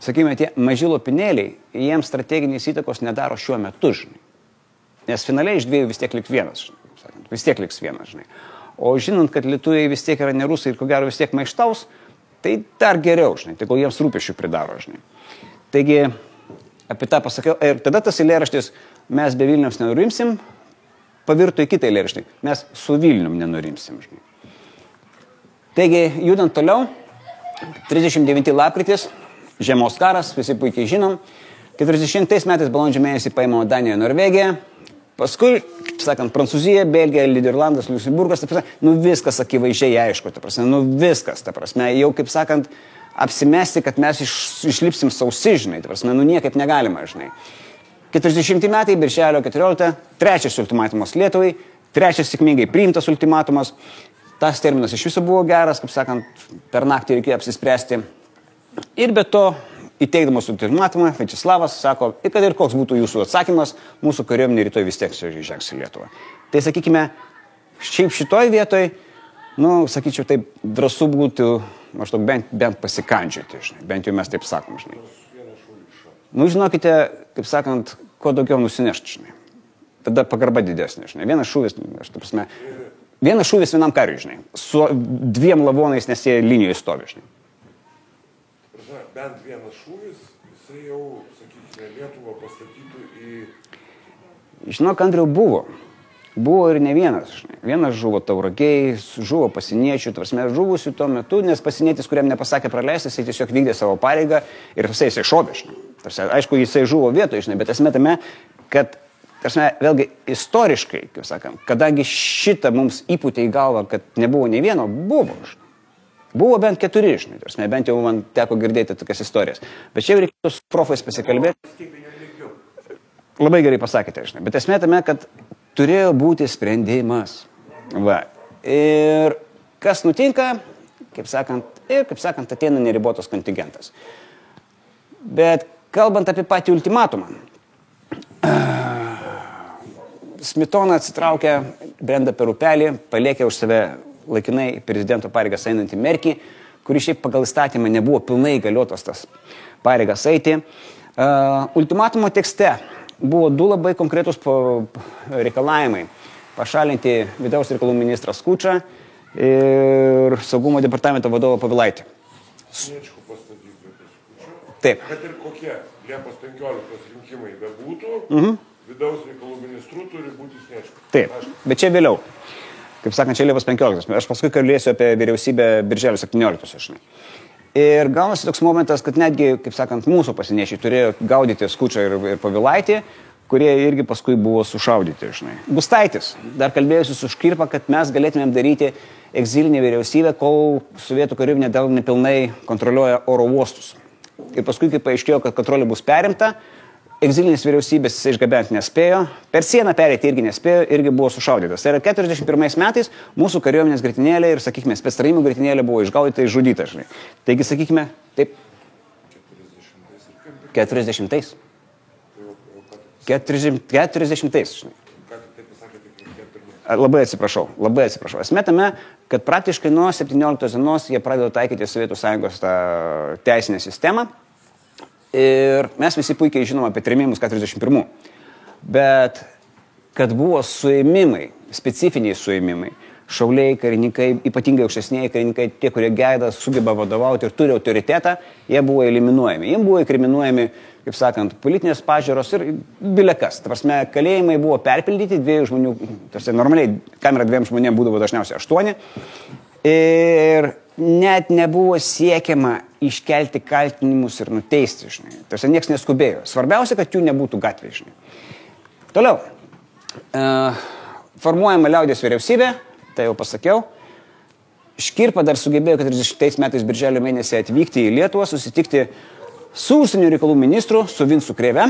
Sakykime, tie maži lopinėliai, jiems strateginės įtakos nedaro šiuo metu, žinai. Nes finaliai iš dviejų vis tiek liks vienas, žinai. Vis tiek liks vienas, žinai. O žinant, kad lietuviai vis tiek yra ne rusai ir ko gero vis tiek maištaus, tai dar geriau, žinai. Tai kol jiems rūpesčių pridaro, žinai. Taigi, apie tą pasakiau. Ir tada tas eilėraštis, mes be Vilniaus nenurimsim, pavirto į kitą eilėraštį. Mes su Vilnium nenurimsim, žinai. Taigi, judant toliau, 39 lapkritis, žiemos karas, visi puikiai žinom. 40 metais balandžio mėnesį paėmė Daniją ir Norvegiją. Paskui, sakant, Prancūzija, Belgija, Nyderlandas, Liuksemburgas, viskas akivaizdžiai aišku, viskas, jau, kaip sakant, apsimesti, kad mes išlipsim sausi, žinai, niekaip negalima, žinai. 40 metai, birželio 14, trečias ultimatumas Lietuvai, trečias sėkmingai priimtas ultimatumas. Tas terminas iš viso buvo geras, kaip sakant, per naktį reikėjo apsispręsti. Ir be to, įteikdamas ultimatumą, Viačeslavas sako, kad ir koks būtų jūsų atsakymas, mūsų kariuomenė rytoj vis tiek įžengs į Lietuvą. Tai, sakykime, šiaip šitoj vietoj, sakyčiau, taip drąsu būtų maždaug bent pasikandžioti, žinai, bent jau mes taip sakom, žinai. Žinokite, kaip sakant, kuo daugiau nusinešti, žinai. Tada pagarba didesnė, žinai. Vienas šūvis vienam kariui, žinai, su dviem lavonais, nes jie linijoje stovi, žinai. Bent vienas šūvis, jisai jau, sakykime, Lietuvą pastatytų į... Žinok, Andriau, buvo. Buvo ir ne vienas, žinai. Vienas žuvo Tauragiai, žuvo pasieniečių, žuvusių tuo metu, nes pasienietis, kuriam nepasakė praleistas, jisai tiesiog vykdė savo pareigą ir jisai šovė, žinai. Aišku, jisai žuvo vietoje, žinai, bet esmė tame, kad vėlgi istoriškai, kaip sakant, kadangi šitą mums įpūtė į galvą, kad nebuvo nei vieno, buvo, žinai. Buvo bent 4, žinai, bent jau man teko girdėti tokias istorijas. Bet čia reikėtų su profais pasikalbėti. Labai gerai pasakėte, žinai. Bet esmė tame, kad turėjo būti sprendimas. Va. Ir kas nutinka, kaip sakant, ateina neribotas kontingentas. Bet kalbant apie patį ultimatumą, Smetona atsitraukia, brenda per upelį, paliekė už save laikinai prezidento pareigas einantį Merkį, kuri šiaip pagal įstatymą nebuvo pilnai įgaliotas tas pareigas eiti. Ultimatumo tekste buvo 2 labai konkretus reikalavimai. Pašalinti vidaus reikalų ministrą Skučą ir saugumo departamento vadovą Povilaitį. Sniečkų pastatyti Skučą. Taip. Kad ir kokie Liepos 15 rinkimai bebūtų, vidaus reikalų ministrų turi būti Sniečkus. Taip, bet čia vėliau. Kaip sakant, čia Liepos 15. Aš paskui kalbėsiu apie vyriausybę birželio 17. Žinai. Ir gaunasi toks momentas, kad netgi, kaip sakant, mūsų pasieniečiai turėjo gaudyti Skučą ir Povilaitį, kurie irgi paskui buvo sušaudyti, žinai. Gustaitis dar kalbėjusi su Škirpa, kad mes galėtumėm daryti egzilinę vyriausybę, kol sovietų kariuomenė dar nepilnai kontroliuoja oro uostus. Ir paskui, kai paaiškėjo, kad kontrolė bus perimta, egzilinės vyriausybės jis išgabenti nespėjo, per sieną perėti irgi nespėjo, irgi buvo sušaudytas. Tai yra 41 metais mūsų kariuomenės gritinėlė ir, sakykime, spectarnybų gritinėlė buvo išgaudyta ir žudyta, žinai. Taigi, sakykime, taip. 40. 40-ais, žinai. Labai atsiprašau. Esmė tame, kad praktiškai nuo 17 dienos jie pradėjo taikyti Sovietų Sąjungos tą teisinę sistemą ir mes visi puikiai žinom apie trėmimus 41. Bet kad buvo suėmimai, specifiniai suėmimai, šauliai, karininkai, ypatingai aukštesniai karininkai, tie, kurie geda, sugeba vadovauti ir turi autoritetą, jie buvo eliminuojami. Jiems buvo inkriminuojami, kaip sakant, politinės pažiūros ir bilekas. Ta prasme, kalėjimai buvo perpildyti, 2 žmonių, tarsi normaliai kamera 2 žmonėms būdavo dažniausiai 8. Ir net nebuvo siekiama iškelti kaltinimus ir nuteisti, žinai. Tarsi nieks neskubėjo. Svarbiausia, kad jų nebūtų gatvėje, žinai. Toliau. Formuojama liaudies vyriausybė. Tai jau pasakiau. Škirpa dar sugebėjo 40 metais birželio mėnesį atvykti į Lietuvą, susitikti su užsienio reikalų ministru, su Vincu Krėve,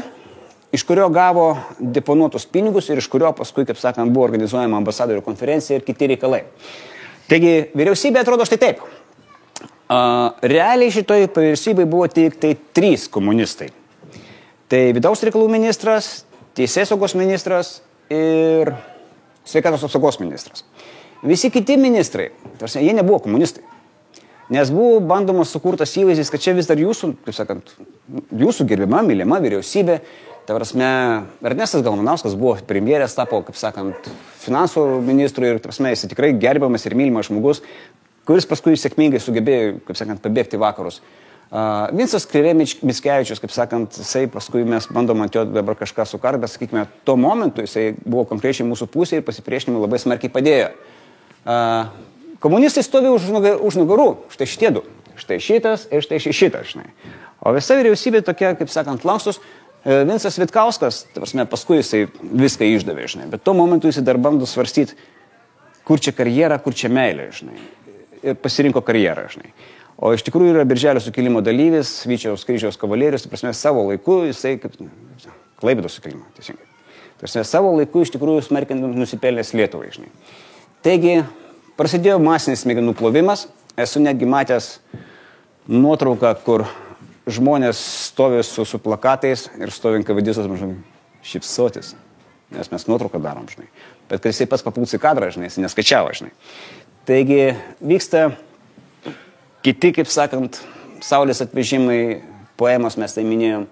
iš kurio gavo deponuotus pinigus ir iš kurio paskui, kaip sakant, buvo organizuojama ambasadorių konferencija ir kiti reikalai. Taigi, vyriausybė atrodo štai taip. Realiai šitoj vyriausybei buvo tik tai 3 komunistai. Tai vidaus reikalų ministras, teisėsaugos ministras ir sveikatos apsaugos ministras. Visi kiti ministrai, tarsi, jie nebuvo komunistai, nes buvo bandomas sukurtas įvaizdis, kad čia vis dar jūsų, kaip sakant, jūsų gerbima, mylima vyriausybė, ta prasme, Ernestas Galmanauskas buvo premjerės, tapo, kaip sakant, finansų ministru ir, prasme, jis tikrai gerbiamas ir mylimas žmogus, kuris paskui sėkmingai sugebėjo, kaip sakant, pabėgti vakarus. Vincas Krėvė Mickevičius, kaip sakant, jisai paskui mes bandom ant jo dabar kažką sukart, bet, sakykime, tuo momentu jisai buvo konkrečiai mūsų pusėje ir pasipriešinimui labai smarkiai padėjo. Komunistai stovi už nugarų, štai šitie 2, štai šitas ir štai šitas, žinai. O visa vyriausybė tokia, kaip sakant, lankstus. Vincas Vitkauskas, ta prasme, paskui jisai viską išdavė, žinai, bet tuo momentu jisai dar bando svarstyti, kur čia karjera, kur čia meilė, žinai. Ir pasirinko karjerą, žinai. O iš tikrųjų yra Birželio sukilimo dalyvis, Vyčiaus kryžiaus kavalierius, ta prasme, savo laiku jisai, kaip Klaipėdos sukilimo, teisingai. Ta prasme, savo laiku iš tikrųjų smarkiai nusipelnęs Lietuvai, žinai. Taigi, prasidėjo masinis smegenų plovimas. Esu netgi matęs nuotrauką, kur žmonės stovi su plakatais ir stovi NKVD-sos, mažai, šypsotis. Nes mes nuotrauką darom, žinai. Bet kad jisai pats papūs į kadrą, žinai, jisai neskaičiavo, žinai. Taigi, vyksta kiti, kaip sakant, saulės atvežimai, poemos mes tai minėjom.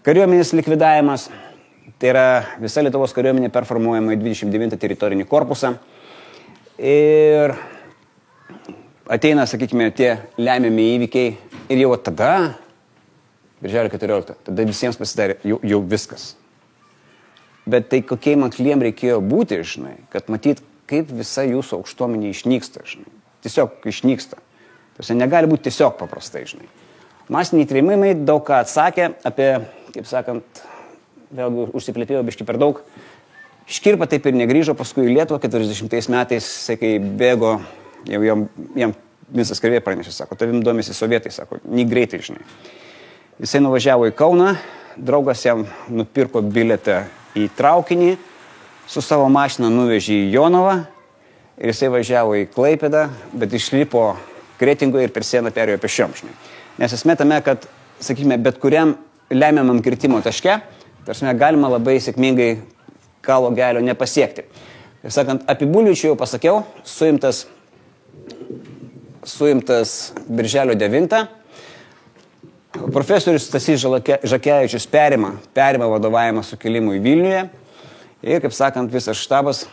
Kariuomenės likvidavimas. Tai yra visa Lietuvos kariuomenė performuojama į 29 teritorinį korpusą. Ir ateina, sakykime, tie lemiami įvykiai ir jau tada, birželio 14, tada visiems pasidarė jau viskas. Bet tai kokiai makliem reikėjo būti, žinai, kad matyt, kaip visa jūsų aukštuomenė išnyksta, žinai. Tiesiog išnyksta. Tiesiog negali būti tiesiog paprastai, žinai. Masiniai trėmimai daug ką atsakė apie, kaip sakant, vėlgi užsiplėtėjo biški per daug. Škirpa taip ir negrįžo paskui į Lietuvą 40 metais, jisai kai bėgo, jau jam Vincas Krėvė pranešė, sako, tavim domisi sovietai, sako, nei greitai, žinai. Jisai nuvažiavo į Kauną, draugas jam nupirko bilietą į traukinį, su savo mašina nuvežė į Jonavą ir jisai važiavo į Klaipėdą, bet išlipo Kretingoje ir per sieną perėjo pėsčiom, žinai. Nes esmė tame, kad, sakykime, bet kuriam lemiamam kirtimo taške, tarsi galima labai sėkmingai kalo gelio nepasiekti. Ir sakant, apie Buličių jau pasakiau, suimtas birželio 9. Profesorius Stasys Žakevičius perima vadovavimą sukilimui Vilniuje. Ir, kaip sakant, visas štabas,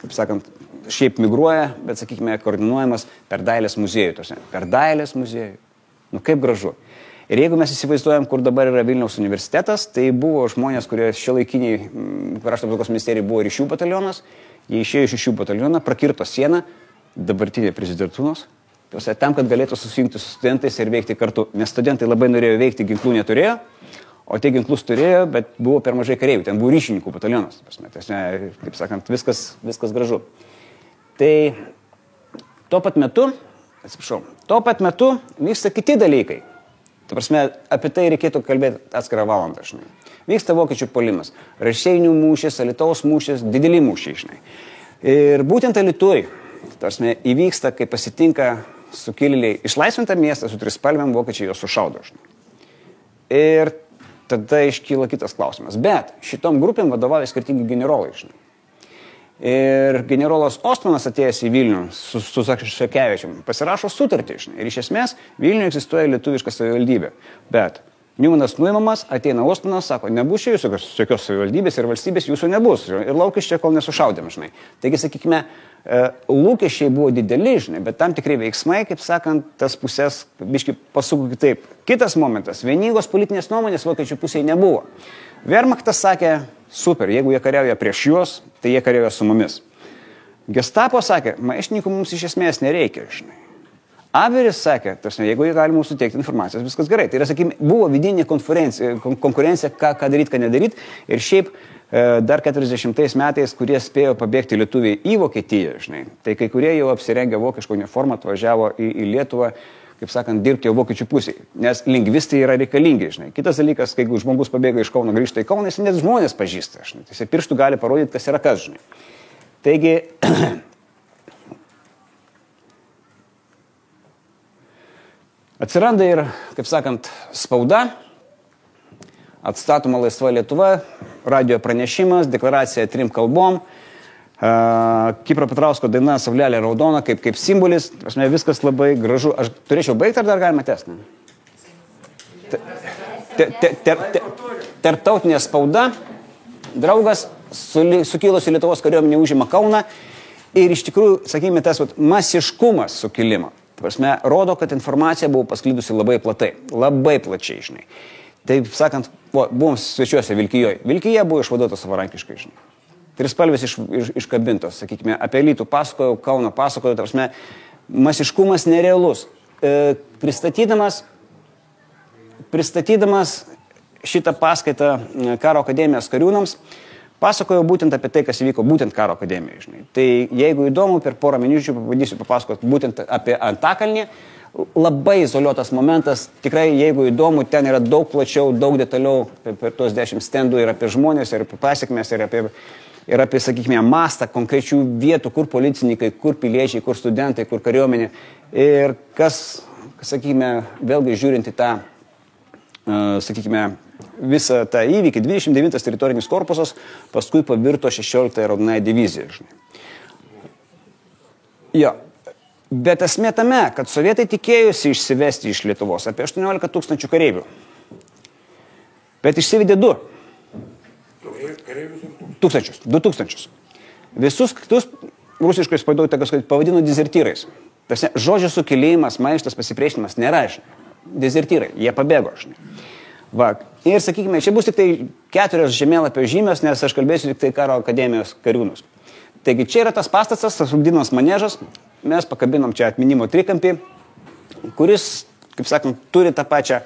kaip sakant, šiaip migruoja, bet, sakykime, koordinuojamas per Dailės muziejų. Per Dailės muziejų. Nu, kaip gražu. Ir jeigu mes įsivaizduojam, kur dabar yra Vilniaus universitetas, tai buvo žmonės, kurie šiuolaikiniai Krašto apsaugos ministerijai buvo Ryšių batalionas, jie išėjo iš Ryšių batalioną, prakirto sieną, dabartinė prezidentūros, tam, kad galėtų susijungti su studentais ir veikti kartu. Nes studentai labai norėjo veikti, ginklų neturėjo, o tie ginklus turėjo, bet buvo per mažai kareivių, ten buvo ryšininkų batalionas. Taip sakant, viskas gražu. Tai tuo pat metu vyksta kiti dalykai. Ta prasme, apie tai reikėtų kalbėti atskirą valandą, žinai. Vyksta vokiečių puolimas. Raseinių mūšis, Alytaus mūšis, dideli mūšiai, žinai. Ir būtent Alytuj, ta prasme, įvyksta, kai pasitinka sukilėliai išlaisvintą miestą su trispalvėm, vokiečiai juos sušaudo, žinai. Ir, ta tada iškyla kitas klausimas. Bet šitom grupėm vadovauja skirtingi generolai, žinai. Ir generolas Ostmanas atėjęs į Vilnių su Šakevičium pasirašo sutartį, žinai. Ir iš esmės Vilniuje egzistuoja lietuviška savivaldybė. Bet Niumanas nuimamas, ateina Ostmanas, sako, nebus čia jūsų jokios savivaldybės ir valstybės jūsų nebus. Ir laukis čia, kol nesušaudėm, žinai. Taigi, sakykime, lūkesčiai buvo dideli, žinai, bet tam tikrai veiksmai, kaip sakant, tas pusės biškai pasuko kitaip. Kitas momentas, vieningos politinės nuomonės vokiečių pusėje nebuvo. Wehrmachtas sakė, super, jeigu jie kariauja prieš juos, tai jie kariauja su mumis. Gestapo sakė, maištininkų mums iš esmės nereikia, žinai. Averis sakė, tarsi, jeigu jie gali mums suteikti informacijos, viskas gerai. Tai yra, sakykime, buvo vidinė konkurencija, ką daryti, ką nedaryti. Ir šiaip dar 40 metais, kurie spėjo pabėgti lietuviai į Vokietiją, žinai, tai kai kurie jau apsirengę vokišką uniformą atvažiavo į Lietuvą, kaip sakant, dirbti jau vokiečių pusėje. Nes lingvistai yra reikalingi, žinai. Kitas dalykas, kai žmogus pabėga iš Kauno, grįžta į Kauną, jis net žmonės pažįsta, žinai. Tai jis pirštų gali parodyti, kas yra kas, žinai. Taigi, atsiranda ir, kaip sakant, spauda, atstatoma laisva Lietuva, radio pranešimas, deklaracija 3 kalbom, Kipro Petrausko daina Saulelė raudona kaip simbolis, viskas labai gražu. Aš turėčiau baigti, ar dar galima tęsti? Tarptautinė spauda, draugas sukilusi Lietuvos kariuomenė užima Kauną ir iš tikrųjų, sakykime, tas masiškumas sukilimo. Rodo, kad informacija buvo pasklidusi labai plačiai, žinai. Taip sakant, buvom svečiuose Vilkijoje. Vilkija buvo išvaduota savarankiškai, žinai. Trispalvės iškabintos, sakykime, apie Alytų pasakojau, Kauną pasakojau, tarpsme, masiškumas nerealus. Pristatydamas šitą paskaitą Karo akademijos kariūnams, pasakojau būtent apie tai, kas įvyko būtent Karo akademijoje, žinai. Tai jeigu įdomu, per porą minučių pabandysiu papasakoti būtent apie Antakalnį. Labai izoliuotas momentas, tikrai jeigu įdomu, ten yra daug plačiau, daug detaliau per tuos 10 stendų ir apie žmonės, ir apie pasiekmes, ir apie, sakykime, mastą konkrečių vietų, kur policininkai, kur piliečiai, kur studentai, kur kariuomenė. Ir kas, sakykime, vėlgi žiūrint į tą, sakykime, visą tą įvykį, 29 teritorinis korpusas, paskui pavirto 16 raudonąją diviziją. Jo. Bet esmė tame, kad sovietai tikėjusi išsivesti iš Lietuvos apie 18 000 kareivių. Bet išsivedė 2 tūkstančius. Visus kitus rusiškai spaudoj pavadino dezertyrais. Žodžio sukilėjimas, maištas, pasipriešinimas nėra, žinai. Dezertyrai, jie pabėgo, žinai. Va. Ir sakykime, čia bus tik tai 4 žemėlapio žymės, nes aš kalbėsiu tik tai Karo akademijos kariūnus. Taigi čia yra tas pastatas, tas ugdymas manežas. Mes pakabinom čia atminimo trikampį, kuris, kaip sakant, turi tą pačią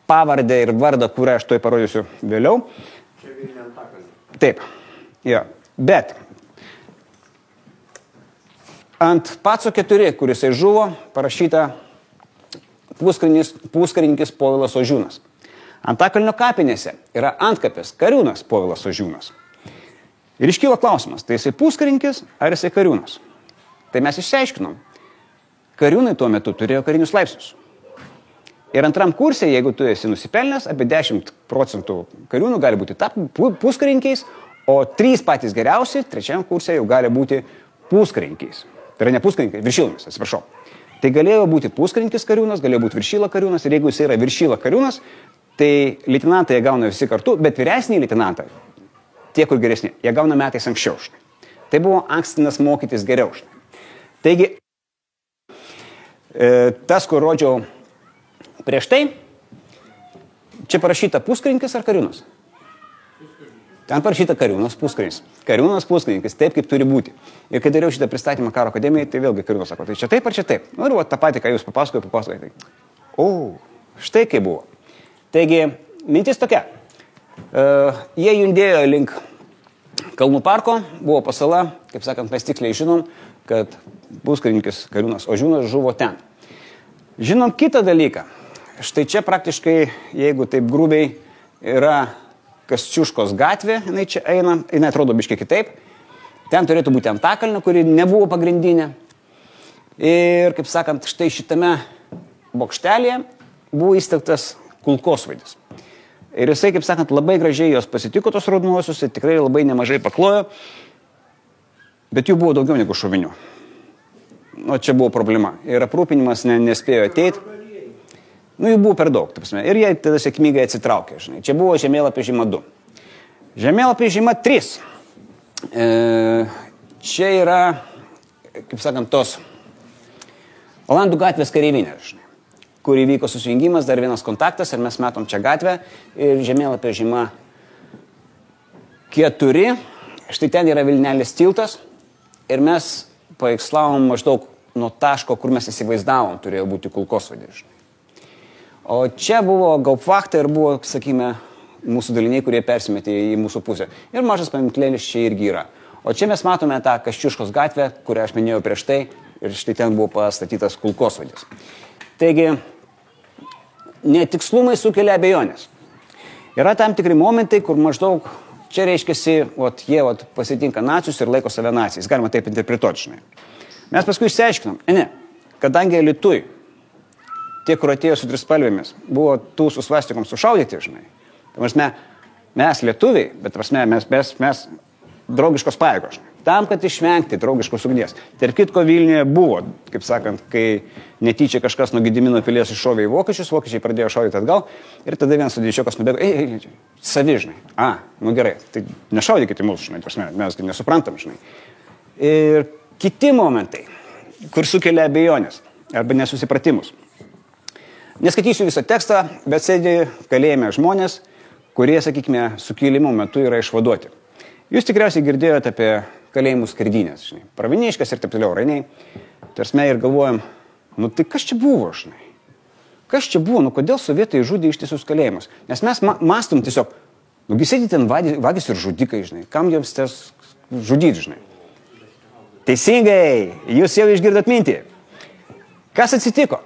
pavardę ir vardą, kurią aš toj parodysiu vėliau. Čia Vilniuje Antakalnį. Taip, jo. Bet ant Paco 4, kuris žuvo, parašyta puskarininkis Povilas Ožiūnas. Antakalnio kapinėse yra antkapis kariūnas Povilas Ožiūnas. Ir iškyla klausimas, tai jisai puskarinkis ar jisai kariūnas? Tai mes išsiaiškinom. Kariūnai tuo metu turėjo karinius laipsnius. Ir antram kursė, jeigu tu esi nusipelnęs, apie 10% kariūnų gali būti puskarinkiais, o 3 patys geriausi, trečiam kursė jau gali būti puskarinkiais. Tai yra ne puskarinkiai, viršilomis, atsiprašau. Tai galėjo būti puskarinkis kariūnas, galėjo būti viršyla kariūnas, ir jeigu jis yra viršyla kariūnas, tai leitenantai jie gauna visi kartu, bet vyresniai leitenantai, tie, kur geresni, jie gauna metais anksčiau. Tai buvo ankstinas mokytis geriau. Taigi, tas, kur rodžiau prieš tai, čia parašyta puskarinkis ar kariūnas? Ten parašyta kariūnas puskarinis. Kariūnas puskarinkis, taip kaip turi būti. Ir kai dariau šitą pristatymą Karo akademijai, tai vėlgi kariūnas sako, tai čia taip ar čia taip? Nu ir tą patį, ką jūs papasakojate. Štai kaip buvo. Taigi, mintis tokia. Jie judėjo link Kalnų parko, buvo pasala, kaip sakant, mes tiksliai žinom, kad puskarinkis kariūnas Ožiūnas žuvo ten. Žinom kitą dalyką. Štai čia praktiškai, jeigu taip grubiai, yra Kasčiuškos gatvė, jinai čia eina, jinai atrodo biškiai kitaip. Ten turėtų būti Antakalnio, kuri nebuvo pagrindinė. Ir, kaip sakant, štai šitame bokštelėje buvo įsteigtas kulkosvaidis. Ir jisai, kaip sakant, labai gražiai jos pasitiko tos raudonuosius, tikrai labai nemažai paklojo, bet jų buvo daugiau negu šovinių. O čia buvo problema. Ir aprūpinimas nespėjo ateiti. Jų buvo per daug. Ir jie tada sėkmingai atsitraukė. Žinai. Čia buvo žemėlapio žyma 2. Žemėlapio žyma 3. Čia yra, kaip sakant, tos Olandų gatvės kareivinė, žinai, kur įvyko susijungimas, dar vienas kontaktas ir mes matom čia gatvę ir žemėlapio žyma 4. Štai ten yra Vilnelės tiltas ir mes paveikslavom maždaug nuo taško, kur mes įsivaizdavom, turėjo būti kulkosvaidė. O čia buvo Gaupvachta ir buvo, sakykime, mūsų daliniai, kurie persimetė į mūsų pusę. Ir mažas paminklėlis čia irgi yra. O čia mes matome tą Kasčiuškos gatvę, kurią aš minėjau prieš tai, ir štai ten buvo pastatytas kulkosvaidis. Taigi, netikslumai sukelia abejonės. Yra tam tikri momentai, kur maždaug čia reiškiasi, jie pasitinka nacius ir laiko save nacijais. Galima taip interpretuoti, žinai. Mes paskui išsiaiškinom, kadangi Alytuj, tie, kur atėjo su trispalvėmis, buvo tų su svastikom sušaudyti, žinai. Mes lietuviai, bet mes draugiškos pajėgos. Tam, kad išvengti draugiškos ugnies. Tarp kitko Vilniuje buvo, kaip sakant, kai netyčia kažkas nuo Gedimino pilies iššovė į vokiečius, vokiečiai pradėjo šaudyti atgal ir tada vienas sudėčiokas nubėgo, savižnai. Gerai, tai nešaudykite mūsų, žinai, mes nesuprantam, žinai. Ir kiti momentai, kur sukelia abejonės arba nesusipratimus. Neskaitysiu visą tekstą, bet sėdi kalėjime žmonės, kurie, sakykime, sukilimo metu yra išvaduoti. Jūs tikriausiai girdėjote apie kalėjimų skerdynės, žinai, Praviniškas ir taip toliau, Rainiai. Tarsime ir galvojam, tai kas čia buvo, žinai? Kas čia buvo, kodėl sovietai žudė ištisus kalėjimus? Nes mes mastom tiesiog, sėdi ten vagis ir žudikai, žinai, kam jiems tas žudyti, žinai? Teisingai, jūs jau išgirdot mintį. Kas atsitiko?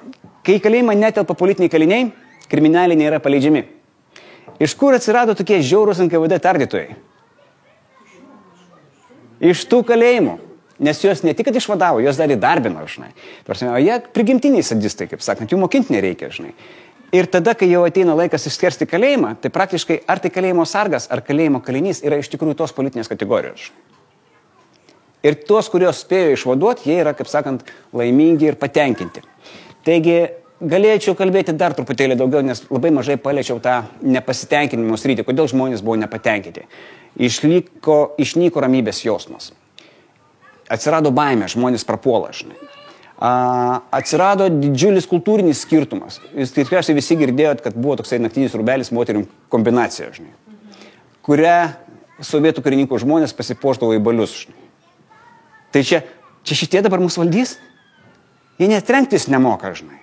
Kai į kalėjimą netelpa politiniai kaliniai, kriminaliniai yra paleidžiami. Iš kur atsirado tokie žiaurūs NKVD tardytojai? Iš tų kalėjimų, nes jos ne tik, kad išvadavo, jos dar įdarbino, žinai. O jie prigimtiniai sadistai, kaip sakant, jų mokinti nereikia, žinai. Ir tada, kai jau ateina laikas išskersti kalėjimą, tai praktiškai ar tai kalėjimo sargas, ar kalėjimo kalinys yra iš tikrųjų tos politinės kategorijos. Ir tuos, kurios spėjo išvaduoti, jie yra, kaip sakant, laimingi ir patenkinti. Taigi, galėčiau kalbėti dar truputėlį daugiau, nes labai mažai paliečiau tą nepasitenkinimo sritį, kodėl žmonės buvo nepatenkinti. Išnyko ramybės jausmas. Atsirado baimė, žmonės prapuola, žinai. Atsirado didžiulis kultūrinis skirtumas. Jūs tikriausiai visi girdėjot, kad buvo toksai naktinis rubelis moterim kombinacija, žinai, kurią sovietų karininkų žmonės pasipuošdavo į balius, žinai. Tai čia šitie dabar mus valdys? Jie net trenktis nemoka, žinai.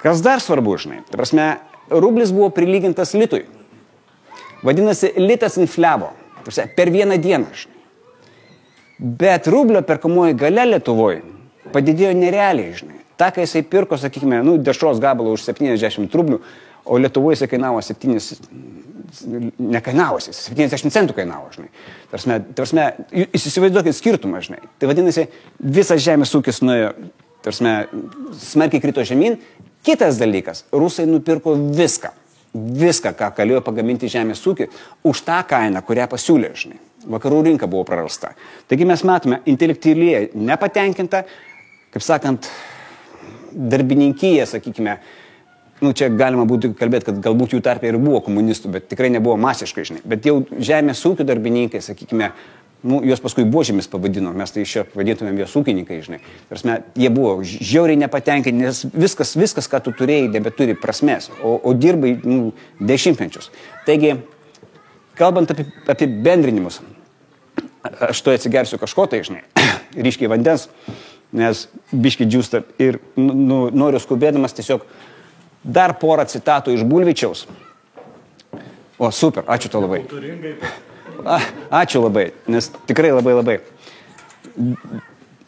Kas dar svarbu, žinai? Tai prasme, rublis buvo prilygintas litui. Vadinasi, litas infliavo. Per vieną dieną, žinai. Bet rublio perkamoji galia Lietuvoje padidėjo nerealiai, žinai. Ta, kai jisai pirko, sakykime, dešros gabalą už 70 rublių, o Lietuvoje jisai kainavo 70 centų kainavo, žinai. Tarsime, jūs įsivaizduokit skirtumą, žinai. Tai vadinasi, visas žemės ūkis nuėjo, smarkiai krito žemyn. Kitas dalykas, rusai nupirko viską, ką galėjo pagaminti žemės ūkį, už tą kainą, kurią pasiūlė, žinai. Vakarų rinka buvo prarasta. Taigi mes matome intelektualiai nepatenkinta, kaip sakant, darbininkyje, sakykime, čia galima būtų kalbėti, kad galbūt jų tarpe ir buvo komunistų, bet tikrai nebuvo masiškai, žinai. Bet jau žemės ūkio darbininkai, sakykime, juos paskui buožėmis pavadino, mes tai iš čia vadintumėm juos ūkininkai, žinai. Tarsime, jie buvo žiauriai nepatenkinti, nes viskas, ką tu turėjai, nebeturi prasmės, o dirbai dešimtmečius. Taigi, kalbant apie bendrinimus, aš to atsigersiu kažko tai, žinai, ryškiai vandens, nes biški džiūsta ir noriu skubėdamas tiesiog dar porą citatų iš Bulvičiaus. O, super, ačiū to labai. Ačiū labai, nes tikrai labai.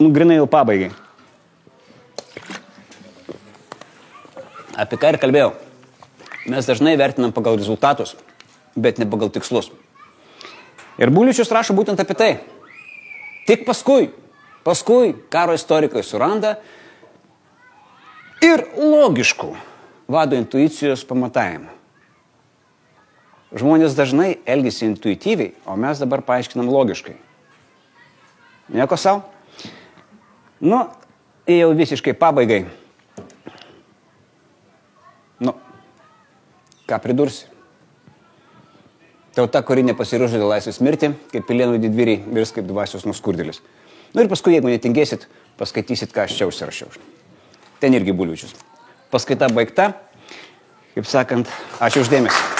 Grinai jau pabaigai. Apie ką ir kalbėjau. Mes dažnai vertinam pagal rezultatus, bet ne pagal tikslus. Ir Bulvičius rašo būtent apie tai. Tik paskui karo istorikai suranda ir logiškų vado intuicijos pamatavimą. Žmonės dažnai elgiasi intuityviai, o mes dabar paaiškinam logiškai. Nieko savo? Nu, jau visiškai pabaigai. Nu, ką pridursi? Tauta, kuri nepasiruošė dėl laisvės mirti, kaip Pilėnų didvyriai, virs kaip dvasios nuskurdėlis. Nu ir paskui, jeigu netingėsit, paskaitysit, ką aš čia užsirašiau. Ten irgi bulvičius. Paskaita baigta. Kaip sakant, ačiū uždėmesi.